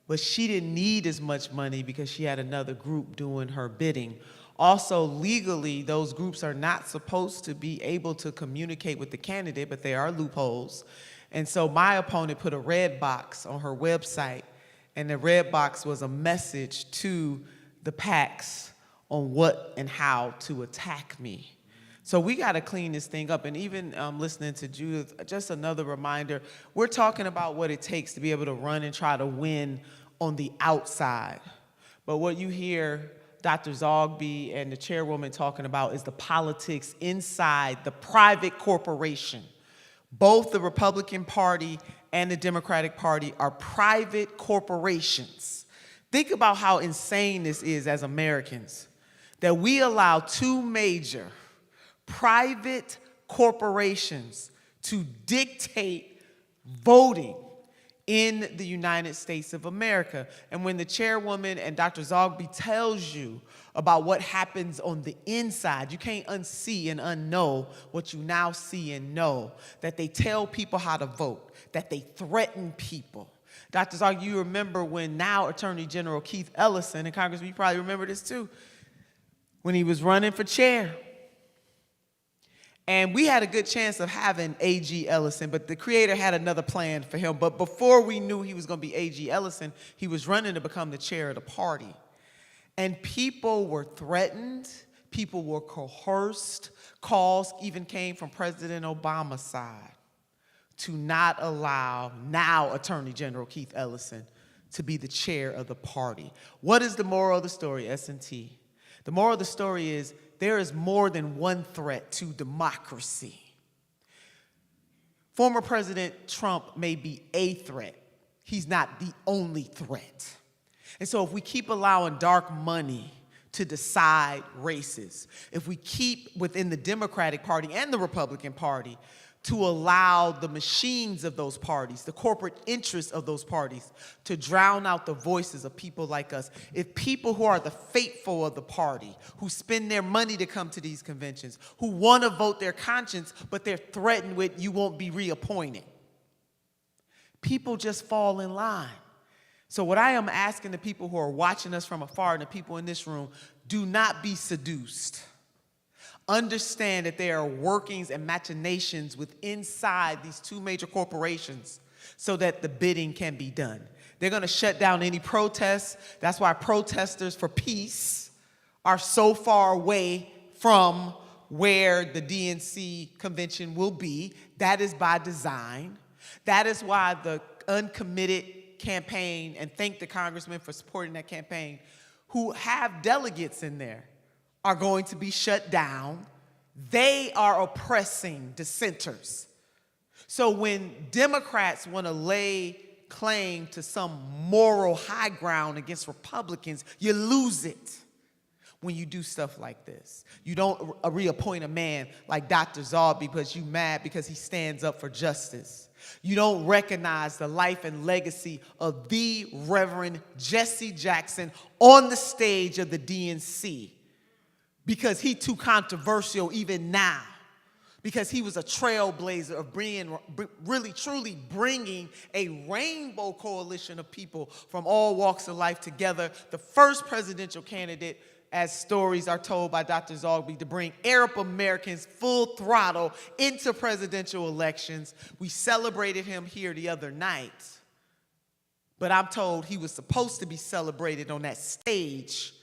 but she didn't need as much money because she had another group doing her bidding. Also, legally, those groups are not supposed to be able to communicate with the candidate, but there are loopholes. And so my opponent put a red box on her website, and the red box was a message to the PACs on what and how to attack me. So we got to clean this thing up. And even listening to Judith, just another reminder, we're talking about what it takes to be able to run and try to win on the outside. But what you hear Dr. Zogby and the chairwoman talking about is the politics inside the private corporation. Both the Republican Party and the Democratic Party are private corporations. Think about how insane this is as Americans, that we allow two major private corporations to dictate voting in the United States of America. And when the chairwoman and Dr. Zogby tells you about what happens on the inside, you can't unsee and unknow what you now see and know, that they tell people how to vote, that they threaten people. Dr. Zogby, you remember when now Attorney General Keith Ellison, and Congressman, you probably remember this too, when he was running for chair. And we had a good chance of having A.G. Ellison, but the creator had another plan for him. But before we knew he was going to be A.G. Ellison, he was running to become the chair of the party. And people were threatened, people were coerced, calls even came from President Obama's side to not allow now Attorney General Keith Ellison to be the chair of the party. What is the moral of the story, S&T? The moral of the story is there is more than one threat to democracy. Former President Trump may be a threat. He's not the only threat. And so if we keep allowing dark money to decide races, if we keep within the Democratic Party and the Republican Party to allow the machines of those parties, the corporate interests of those parties, to drown out the voices of people like us. If people who are the faithful of the party, who spend their money to come to these conventions, who want to vote their conscience, but they're threatened with you won't be reappointed, people just fall in line. So what I am asking the people who are watching us from afar and the people in this room, do not be seduced. Understand that there are workings and machinations within inside these two major corporations so that the bidding can be done. They're going to shut down any protests. That's why protesters for peace are so far away from where the DNC convention will be. That is by design. That is why the uncommitted campaign, and thank the congressman for supporting that campaign, who have delegates in there, are going to be shut down. They are oppressing dissenters. So when Democrats want to lay claim to some moral high ground against Republicans, you lose it when you do stuff like this. You don't reappoint a man like Dr. Zogby because you're mad because he stands up for justice. You don't recognize the life and legacy of the Reverend Jesse Jackson on the stage of the DNC because he's too controversial even now, because he was a trailblazer of really truly bringing a rainbow coalition of people from all walks of life together, the first presidential candidate, as stories are told by Dr. Zogby, to bring Arab Americans full throttle into presidential elections. We celebrated him here the other night, but I'm told he was supposed to be celebrated on that stage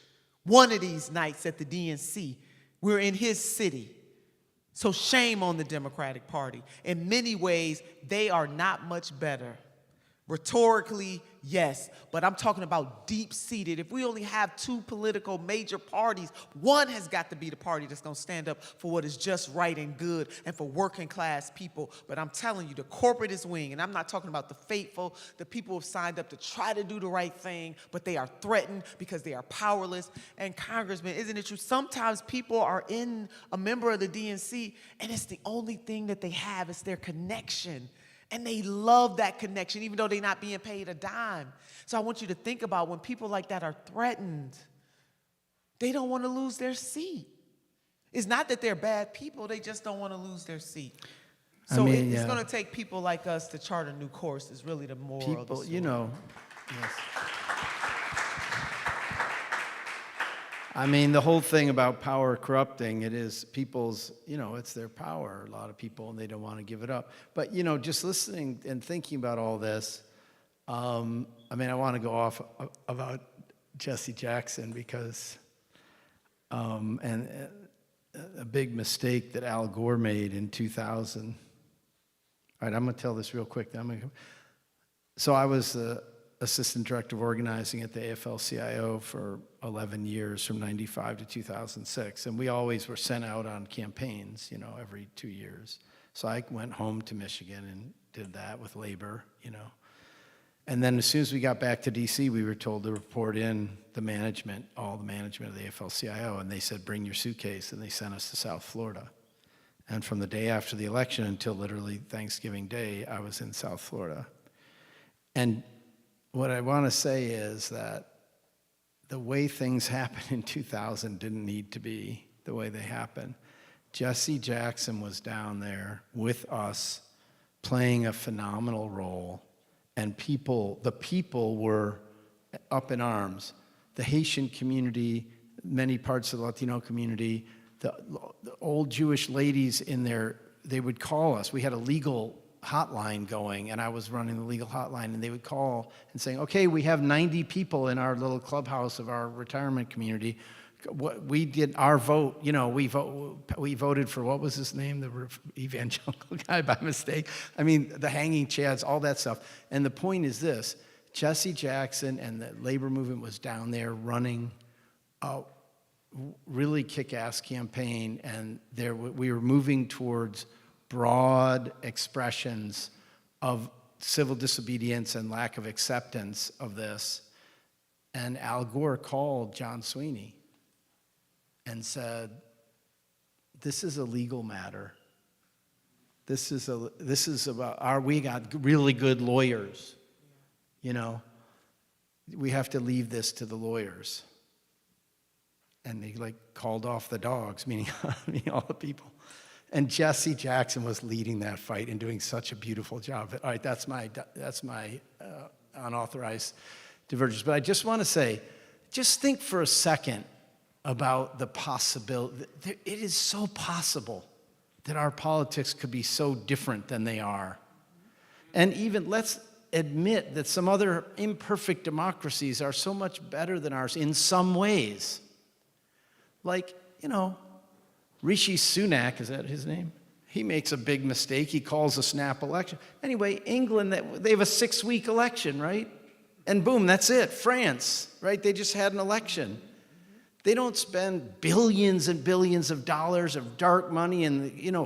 one of these nights at the DNC. We're in his city. So shame on the Democratic Party. In many ways, they are not much better. Rhetorically, yes, but I'm talking about deep-seated. If we only have two political major parties, one has got to be the party that's going to stand up for what is just right and good and for working class people. But I'm telling you, the corporatist wing, and I'm not talking about the faithful, the people who have signed up to try to do the right thing, but they are threatened because they are powerless. And Congressman, isn't it true? Sometimes people are a member of the DNC, and it's the only thing that they have is their connection. And they love that connection, even though they're not being paid a dime. So I want you to think about when people like that are threatened, they don't want to lose their seat. It's not that they're bad people, they just don't want to lose their seat. So it's going to take people like us to chart a new course is really the moral of the story. You know, yes. I mean, the whole thing about power corrupting, it is people's, it's their power, a lot of people, and they don't want to give it up. But, just listening and thinking about all this, I want to go off about Jesse Jackson because, and a big mistake that Al Gore made in 2000. All right, I'm going to tell this real quick. So I was the assistant director of organizing at the AFL-CIO for 11 years, from 95 to 2006. And we always were sent out on campaigns, every 2 years. So I went home to Michigan and did that with labor, And then as soon as we got back to DC, we were told to report in all the management of the AFL-CIO, and they said, bring your suitcase, and they sent us to South Florida. And from the day after the election until literally Thanksgiving Day, I was in South Florida. And what I want to say is that the way things happened in 2000 didn't need to be the way they happened. Jesse Jackson was down there with us, playing a phenomenal role, and the people were up in arms. The Haitian community, many parts of the Latino community, the old Jewish ladies in there, they would call us. We had a legal hotline going, and I was running the legal hotline, and they would call and saying, okay, we have 90 people in our little clubhouse of our retirement community. We did our vote, we voted for, what was his name, the evangelical guy by mistake. The hanging chads, all that stuff. And the point is this, Jesse Jackson and the labor movement was down there running a really kick-ass campaign, and we were moving towards broad expressions of civil disobedience and lack of acceptance of this. And Al Gore called John Sweeney and said, this is a legal matter. This is about, we got really good lawyers, we have to leave this to the lawyers. And they called off the dogs, meaning all the people. And Jesse Jackson was leading that fight and doing such a beautiful job. All right, that's my unauthorized divergence. But I just want to say, just think for a second about the possibility. It is so possible that our politics could be so different than they are. And even let's admit that some other imperfect democracies are so much better than ours in some ways. Rishi Sunak, is that his name? He makes a big mistake. He calls a snap election. Anyway, England, they have a 6-week election, right? And boom, that's it. France, right? They just had an election. They don't spend billions and billions of dollars of dark money, and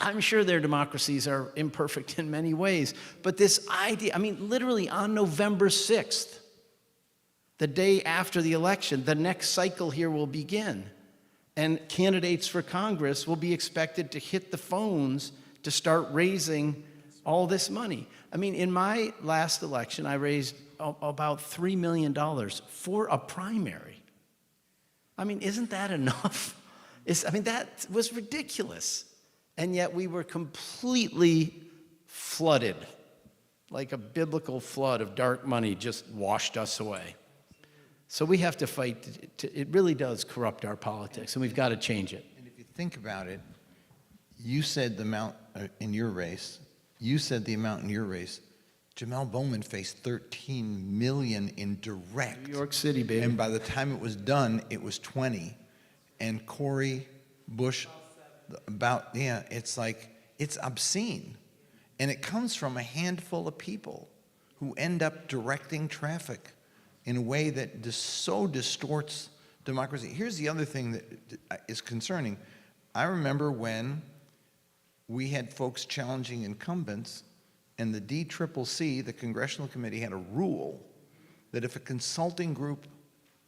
I'm sure their democracies are imperfect in many ways. But this idea, literally on November 6th, the day after the election, the next cycle here will begin. And candidates for Congress will be expected to hit the phones to start raising all this money. In my last election, I raised about $3 million for a primary. Isn't that enough? That was ridiculous. And yet we were completely flooded, like a biblical flood of dark money just washed us away. So we have to fight. It really does corrupt our politics, and we've got to change it. And if you think about it, you said the amount in your race. Jamel Bowman faced $13 million in direct. New York City, baby. And by the time it was done, it was 20. And Cory Bush, it's obscene. And it comes from a handful of people who end up directing traffic in a way that just so distorts democracy. Here's the other thing that is concerning. I remember when we had folks challenging incumbents, and the DCCC, the Congressional Committee, had a rule that if a consulting group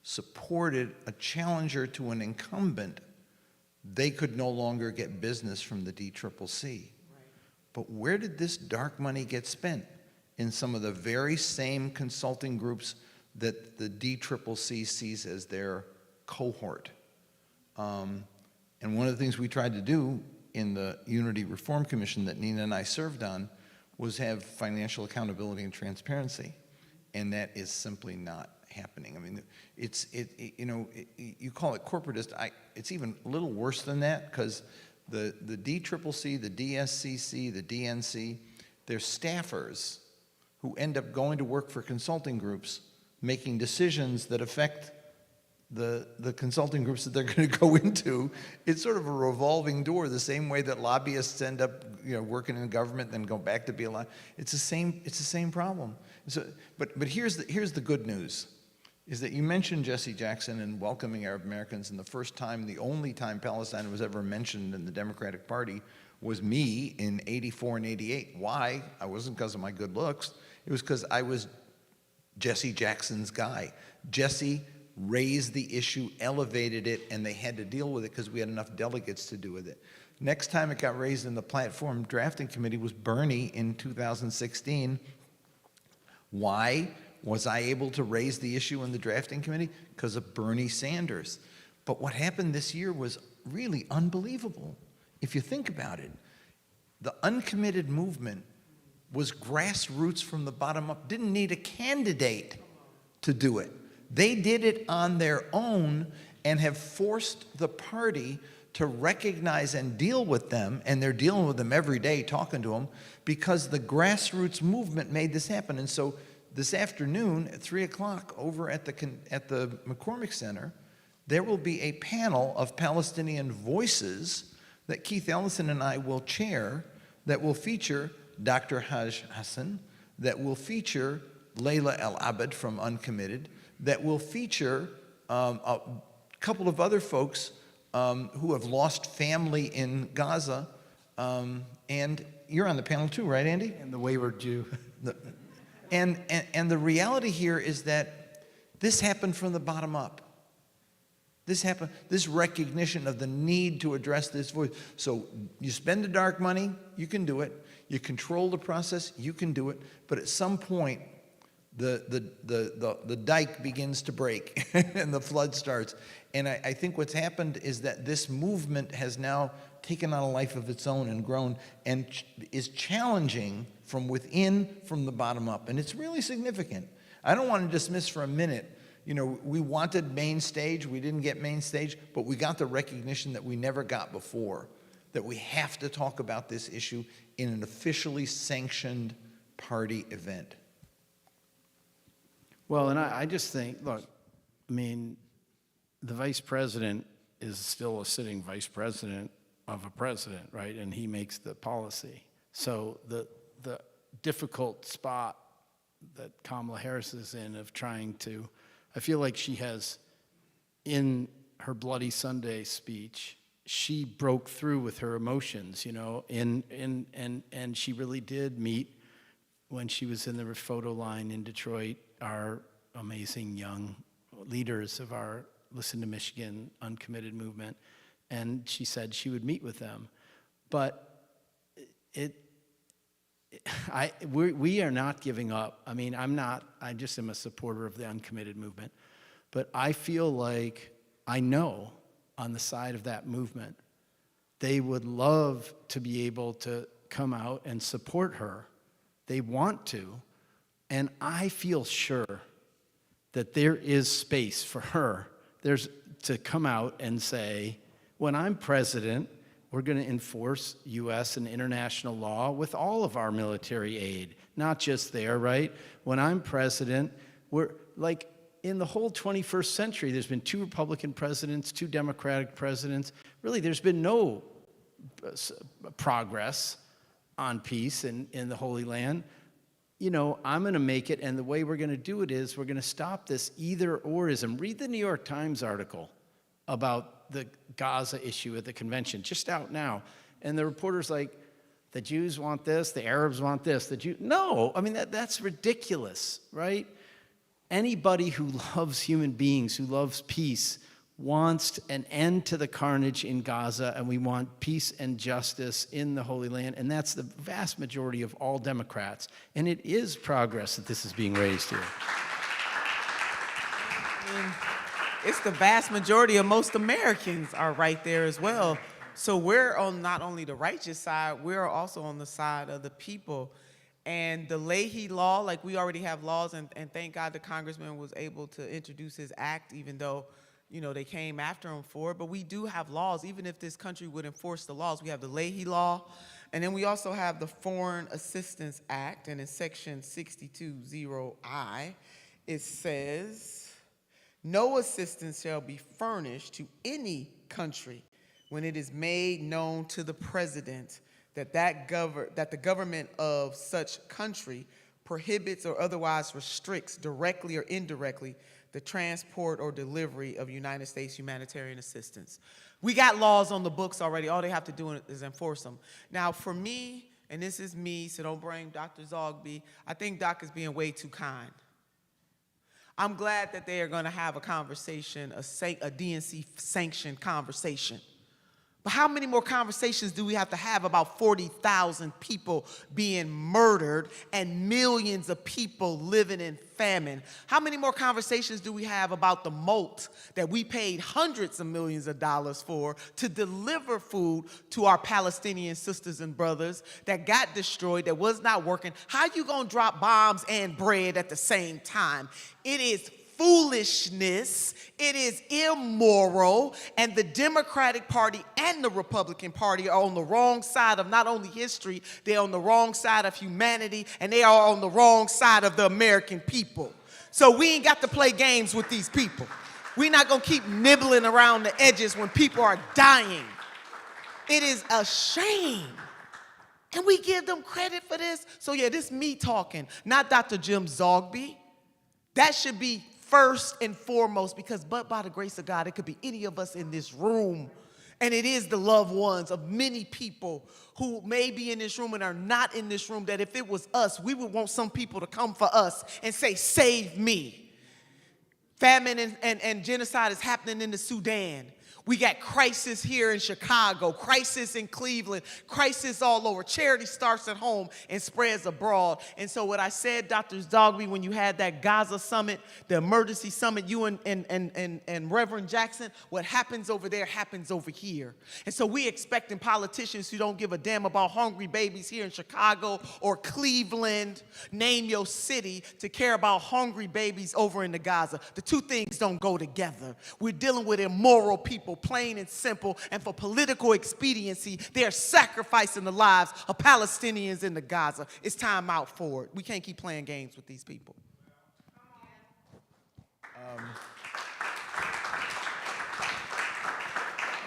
supported a challenger to an incumbent, they could no longer get business from the DCCC. Right. But where did this dark money get spent? In some of the very same consulting groups that the DCCC sees as their cohort. And one of the things we tried to do in the Unity Reform Commission that Nina and I served on was have financial accountability and transparency. And that is simply not happening. I mean, you call it corporatist. It's even a little worse than that, because the DCCC, the DSCC, the DNC, they're staffers who end up going to work for consulting groups, making decisions that affect the consulting groups that they're going to go into. It's sort of a revolving door, the same way that lobbyists end up, working in government, then go back to be a lobbyist. It's the same problem. So, but here's the good news, is that you mentioned Jesse Jackson and welcoming Arab Americans, and the only time Palestine was ever mentioned in the Democratic Party was me in '84 and '88. Why? I wasn't because of my good looks. It was because I was Jesse Jackson's guy. Jesse raised the issue, elevated it, and they had to deal with it because we had enough delegates to do with it. Next time it got raised in the platform drafting committee was Bernie in 2016. Why was I able to raise the issue in the drafting committee? Because of Bernie Sanders. But what happened this year was really unbelievable. If you think about it, the uncommitted movement was grassroots from the bottom up, didn't need a candidate to do it. They did it on their own and have forced the party to recognize and deal with them, and they're dealing with them every day, talking to them, because the grassroots movement made this happen. And so this afternoon at 3 o'clock over at the McCormick Center, there will be a panel of Palestinian voices that Keith Ellison and I will chair, that will feature Dr. Haj Hassan, that will feature Layla El-Abed from Uncommitted, that will feature a couple of other folks who have lost family in Gaza. And you're on the panel too, right, Andy? And the wayward Jew. And the reality here is that this happened from the bottom up. This recognition of the need to address this voice. So you spend the dark money, you can do it. You control the process, you can do it. But at some point, the dike begins to break and the flood starts. And I think what's happened is that this movement has now taken on a life of its own and grown and is challenging from within, from the bottom up. And it's really significant. I don't want to dismiss for a minute, we wanted main stage, we didn't get main stage, but we got the recognition that we never got before, that we have to talk about this issue in an officially sanctioned party event. Well, and I just think, look, I mean, the vice president is still a sitting vice president of a president, right? And he makes the policy. So the difficult spot that Kamala Harris is in of trying to, I feel like she has, in her Bloody Sunday speech, she broke through with her emotions, and she really did meet, when she was in the photo line in Detroit, our amazing young leaders of our Listen to Michigan Uncommitted movement, and she said she would meet with them. But we are not giving up. I mean, I just am a supporter of the Uncommitted movement, but I feel like I know on the side of that movement, they would love to be able to come out and support her. They want to, and I feel sure that there is space for her to come out and say, when I'm president, we're going to enforce U.S. and international law with all of our military aid, not just there, right? When I'm president, we're like, in the whole 21st century, there's been 2 Republican presidents, 2 Democratic presidents. Really, there's been no progress on peace in the Holy Land. I'm going to make it, and the way we're going to do it is we're going to stop this either-orism. Read the New York Times article about the Gaza issue at the convention, just out now. And the reporter's like, the Jews want this, the Arabs want this, No, I mean, that's ridiculous, right? Anybody who loves human beings, who loves peace, wants an end to the carnage in Gaza, and we want peace and justice in the Holy Land, and that's the vast majority of all Democrats. And it is progress that this is being raised here. It's the vast majority of most Americans are right there as well. So we're on not only the righteous side, we're also on the side of the people. And the Leahy law, like we already have laws, and thank God the congressman was able to introduce his act, even though, you know, they came after him for it. But we do have laws, even if this country would enforce the laws. We have the Leahy law, and then we also have the Foreign Assistance Act, and in section 620I, it says, no assistance shall be furnished to any country when it is made known to the president that the government of such country prohibits or otherwise restricts directly or indirectly the transport or delivery of United States humanitarian assistance. We got laws on the books already. All they have to do is enforce them. Now, for me, and this is me, so don't blame Dr. Zogby, I think Doc is being way too kind. I'm glad that they are going to have a conversation, a DNC-sanctioned conversation. But how many more conversations do we have to have about 40,000 people being murdered and millions of people living in famine? How many more conversations do we have about the molt that we paid hundreds of millions of dollars for to deliver food to our Palestinian sisters and brothers that got destroyed, that was not working? How you gonna drop bombs and bread at the same time? It is foolishness, it is immoral, and the Democratic Party and the Republican Party are on the wrong side of not only history, they're on the wrong side of humanity, and they are on the wrong side of the American people. So we ain't got to play games with these people. We're not gonna keep nibbling around the edges when people are dying. It is a shame. And we give them credit for this. So yeah, this me talking, not Dr. Jim Zogby. That should be first and foremost, because but by the grace of God, it could be any of us in this room. And it is the loved ones of many people who may be in this room and are not in this room, that if it was us, we would want some people to come for us and say, save me. Famine and genocide is happening in the Sudan. We got crisis here in Chicago, crisis in Cleveland, crisis all over. Charity starts at home and spreads abroad. And so what I said, Dr. Zogby, when you had that Gaza summit, the emergency summit, you and Reverend Jackson, what happens over there happens over here. And so we expecting politicians who don't give a damn about hungry babies here in Chicago or Cleveland, name your city, to care about hungry babies over in the Gaza. The two things don't go together. We're dealing with immoral people, plain and simple, and for political expediency, they're sacrificing the lives of Palestinians in the Gaza. It's time out for it. We can't keep playing games with these people.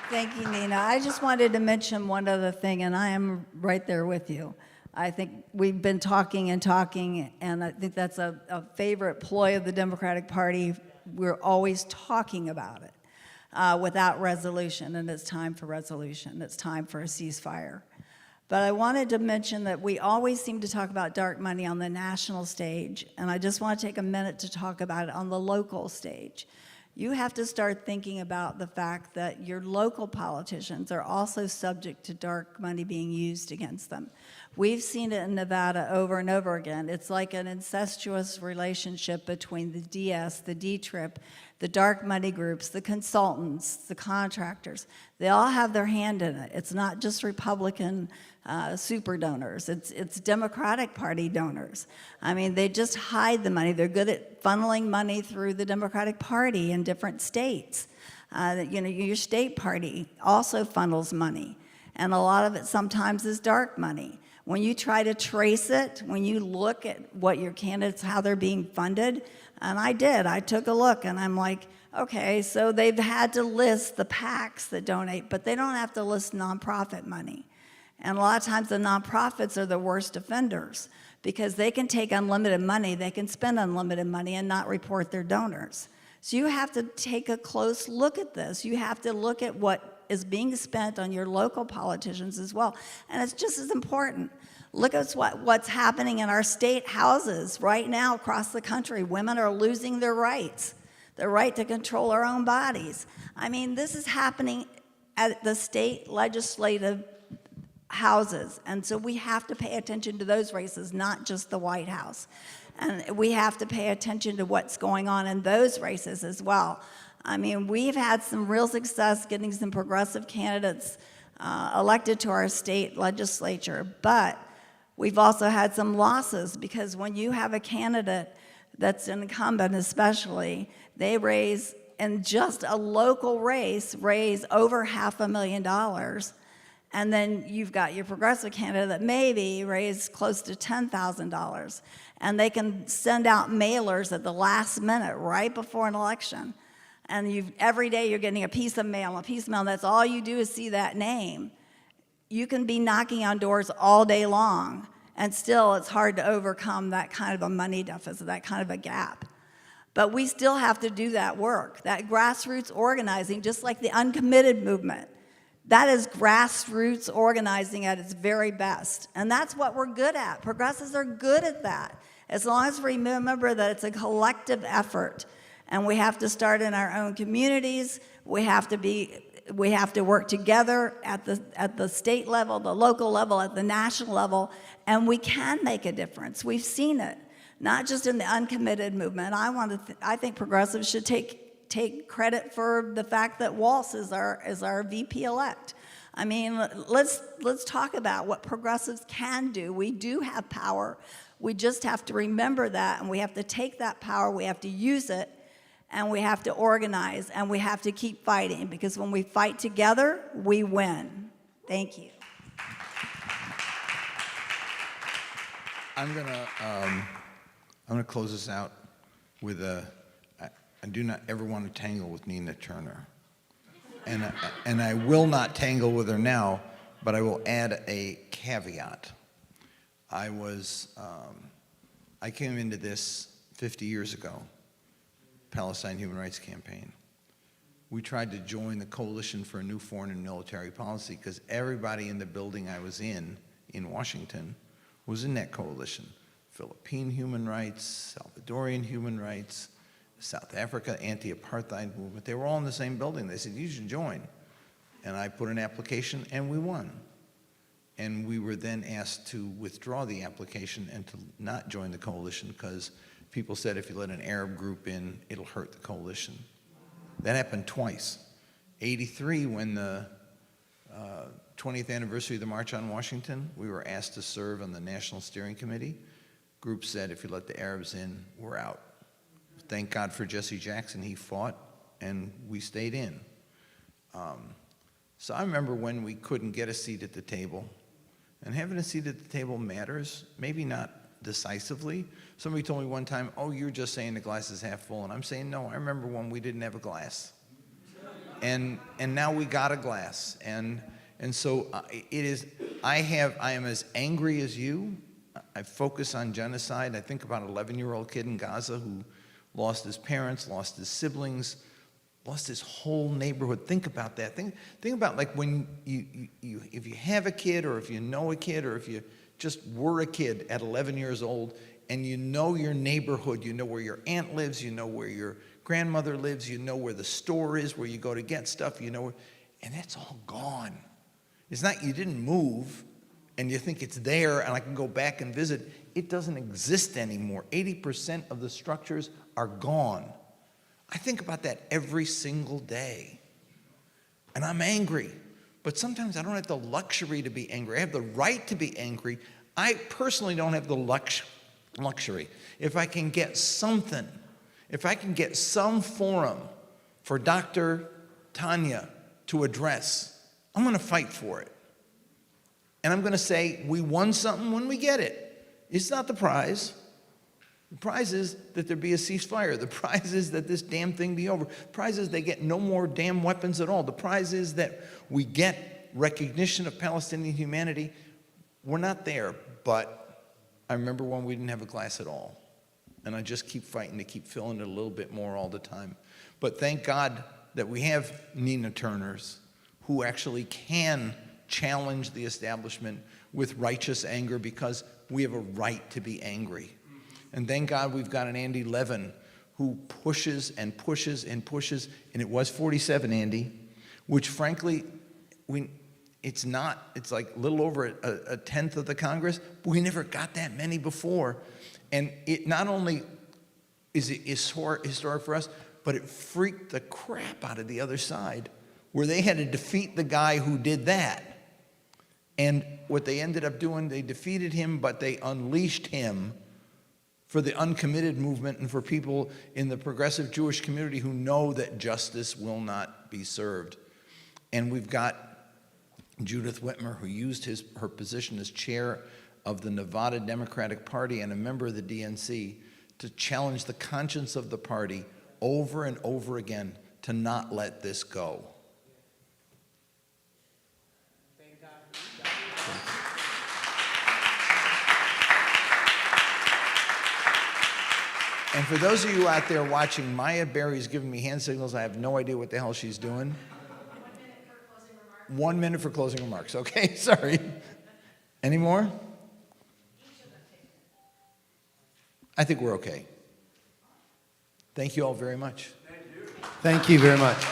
Thank you, Nina. I just wanted to mention one other thing, and I am right there with you. I think we've been talking and talking, and I think that's a favorite ploy of the Democratic Party. We're always talking about it. Without resolution, and it's time for resolution. It's time for a ceasefire. But I wanted to mention that we always seem to talk about dark money on the national stage, and I just want to take a minute to talk about it on the local stage. You have to start thinking about the fact that your local politicians are also subject to dark money being used against them. We've seen it in Nevada over and over again. It's like an incestuous relationship between the DS, the D-Trip, the dark money groups, the consultants, the contractors. They all have their hand in it. It's not just Republican super donors. It's Democratic Party donors. I mean, they just hide the money. They're good at funneling money through the Democratic Party in different states. You know, your state party also funnels money, and a lot of it sometimes is dark money. When you try to trace it, when you look at what your candidates, how they're being funded, and I took a look, and I'm like, okay, so they've had to list the PACs that donate, but they don't have to list nonprofit money. And a lot of times the nonprofits are the worst offenders because they can take unlimited money, they can spend unlimited money and not report their donors. So you have to take a close look at this. You have to look at what is being spent on your local politicians as well. And it's just as important. Look at what's happening in our state houses right now across the country. Women are losing their rights, the right to control our own bodies. I mean, this is happening at the state legislative houses. And so we have to pay attention to those races, not just the White House. And we have to pay attention to what's going on in those races as well. I mean, we've had some real success getting some progressive candidates elected to our state legislature, but We've also had some losses because when you have a candidate that's an incumbent especially, they raise, in just a local race, raise over $500,000. And then you've got your progressive candidate that maybe raised close to $10,000. And they can send out mailers at the last minute, right before an election. And every day you're getting a piece of mail, that's all you do is see that name. You can be knocking on doors all day long, and still it's hard to overcome that kind of a money deficit, that kind of a gap. But we still have to do that work, that grassroots organizing, just like the uncommitted movement. That is grassroots organizing at its very best. And that's what we're good at. Progressives are good at that. As long as we remember that it's a collective effort. And we have to start in our own communities. We have to work together at the state level, the local level, at the national level, and we can make a difference. We've seen it, not just in the uncommitted movement. I think progressives should take credit for the fact that Walsh is our VP-elect. I mean, let's talk about what progressives can do. We do have power. We just have to remember that, and we have to take that power, we have to use it, and we have to organize, and we have to keep fighting, because when we fight together, we win. Thank you. I'm gonna close this out with I do not ever want to tangle with Nina Turner, and I will not tangle with her now, but I will add a caveat. I came into this 50 years ago, Palestine Human Rights Campaign. We tried to join the Coalition for a New Foreign and Military Policy because everybody in the building I was in Washington, was in that coalition. Philippine human rights, Salvadorian human rights, South Africa anti-apartheid movement. They were all in the same building. They said, you should join. And I put an application and we won. And we were then asked to withdraw the application and to not join the coalition because people said if you let an Arab group in, it'll hurt the coalition. That happened twice. 83, when the 20th anniversary of the March on Washington, we were asked to serve on the National Steering Committee. Group said, if you let the Arabs in, we're out. Thank God for Jesse Jackson. He fought, and we stayed in. So I remember when we couldn't get a seat at the table, and having a seat at the table matters, maybe not decisively. Somebody told me one time, oh, you're just saying the glass is half full, and I'm saying, no, I remember when we didn't have a glass. And now we got a glass, and so I am as angry as you. I focus on genocide. I think about an 11-year-old kid in Gaza who lost his parents, lost his siblings, lost his whole neighborhood. Think about that. Think about like when if you have a kid, or if you know a kid, or if you just were a kid at 11 years old, and you know your neighborhood, you know where your aunt lives, you know where your grandmother lives, you know where the store is, where you go to get stuff, you know, and that's all gone. It's not you didn't move, and you think it's there, and I can go back and visit. It doesn't exist anymore. 80% of the structures are gone. I think about that every single day. And I'm angry. But sometimes I don't have the luxury to be angry. I have the right to be angry. I personally don't have the luxury. If I can get something, if I can get some forum for Dr. Tanya to address, I'm going to fight for it. And I'm going to say, we won something when we get it. It's not the prize. The prize is that there be a ceasefire. The prize is that this damn thing be over. The prize is they get no more damn weapons at all. The prize is that we get recognition of Palestinian humanity. We're not there, but I remember when we didn't have a glass at all. And I just keep fighting to keep filling it a little bit more all the time. But thank God that we have Nina Turners who actually can challenge the establishment with righteous anger, because we have a right to be angry. And thank God we've got an Andy Levin who pushes and pushes and pushes, and it was 47, Andy, which frankly, it's like a little over a tenth of the Congress, but we never got that many before. And it not only is it historic for us, but it freaked the crap out of the other side, where they had to defeat the guy who did that. And what they ended up doing, they defeated him, but they unleashed him for the uncommitted movement and for people in the progressive Jewish community who know that justice will not be served. And we've got Judith Whitmer, who used her position as chair of the Nevada Democratic Party and a member of the DNC to challenge the conscience of the party over and over again to not let this go. And for those of you out there watching, Maya Berry's giving me hand signals. I have no idea what the hell she's doing. 1 minute for closing remarks. Okay, sorry. Any more? I think we're okay. Thank you all very much. Thank you very much.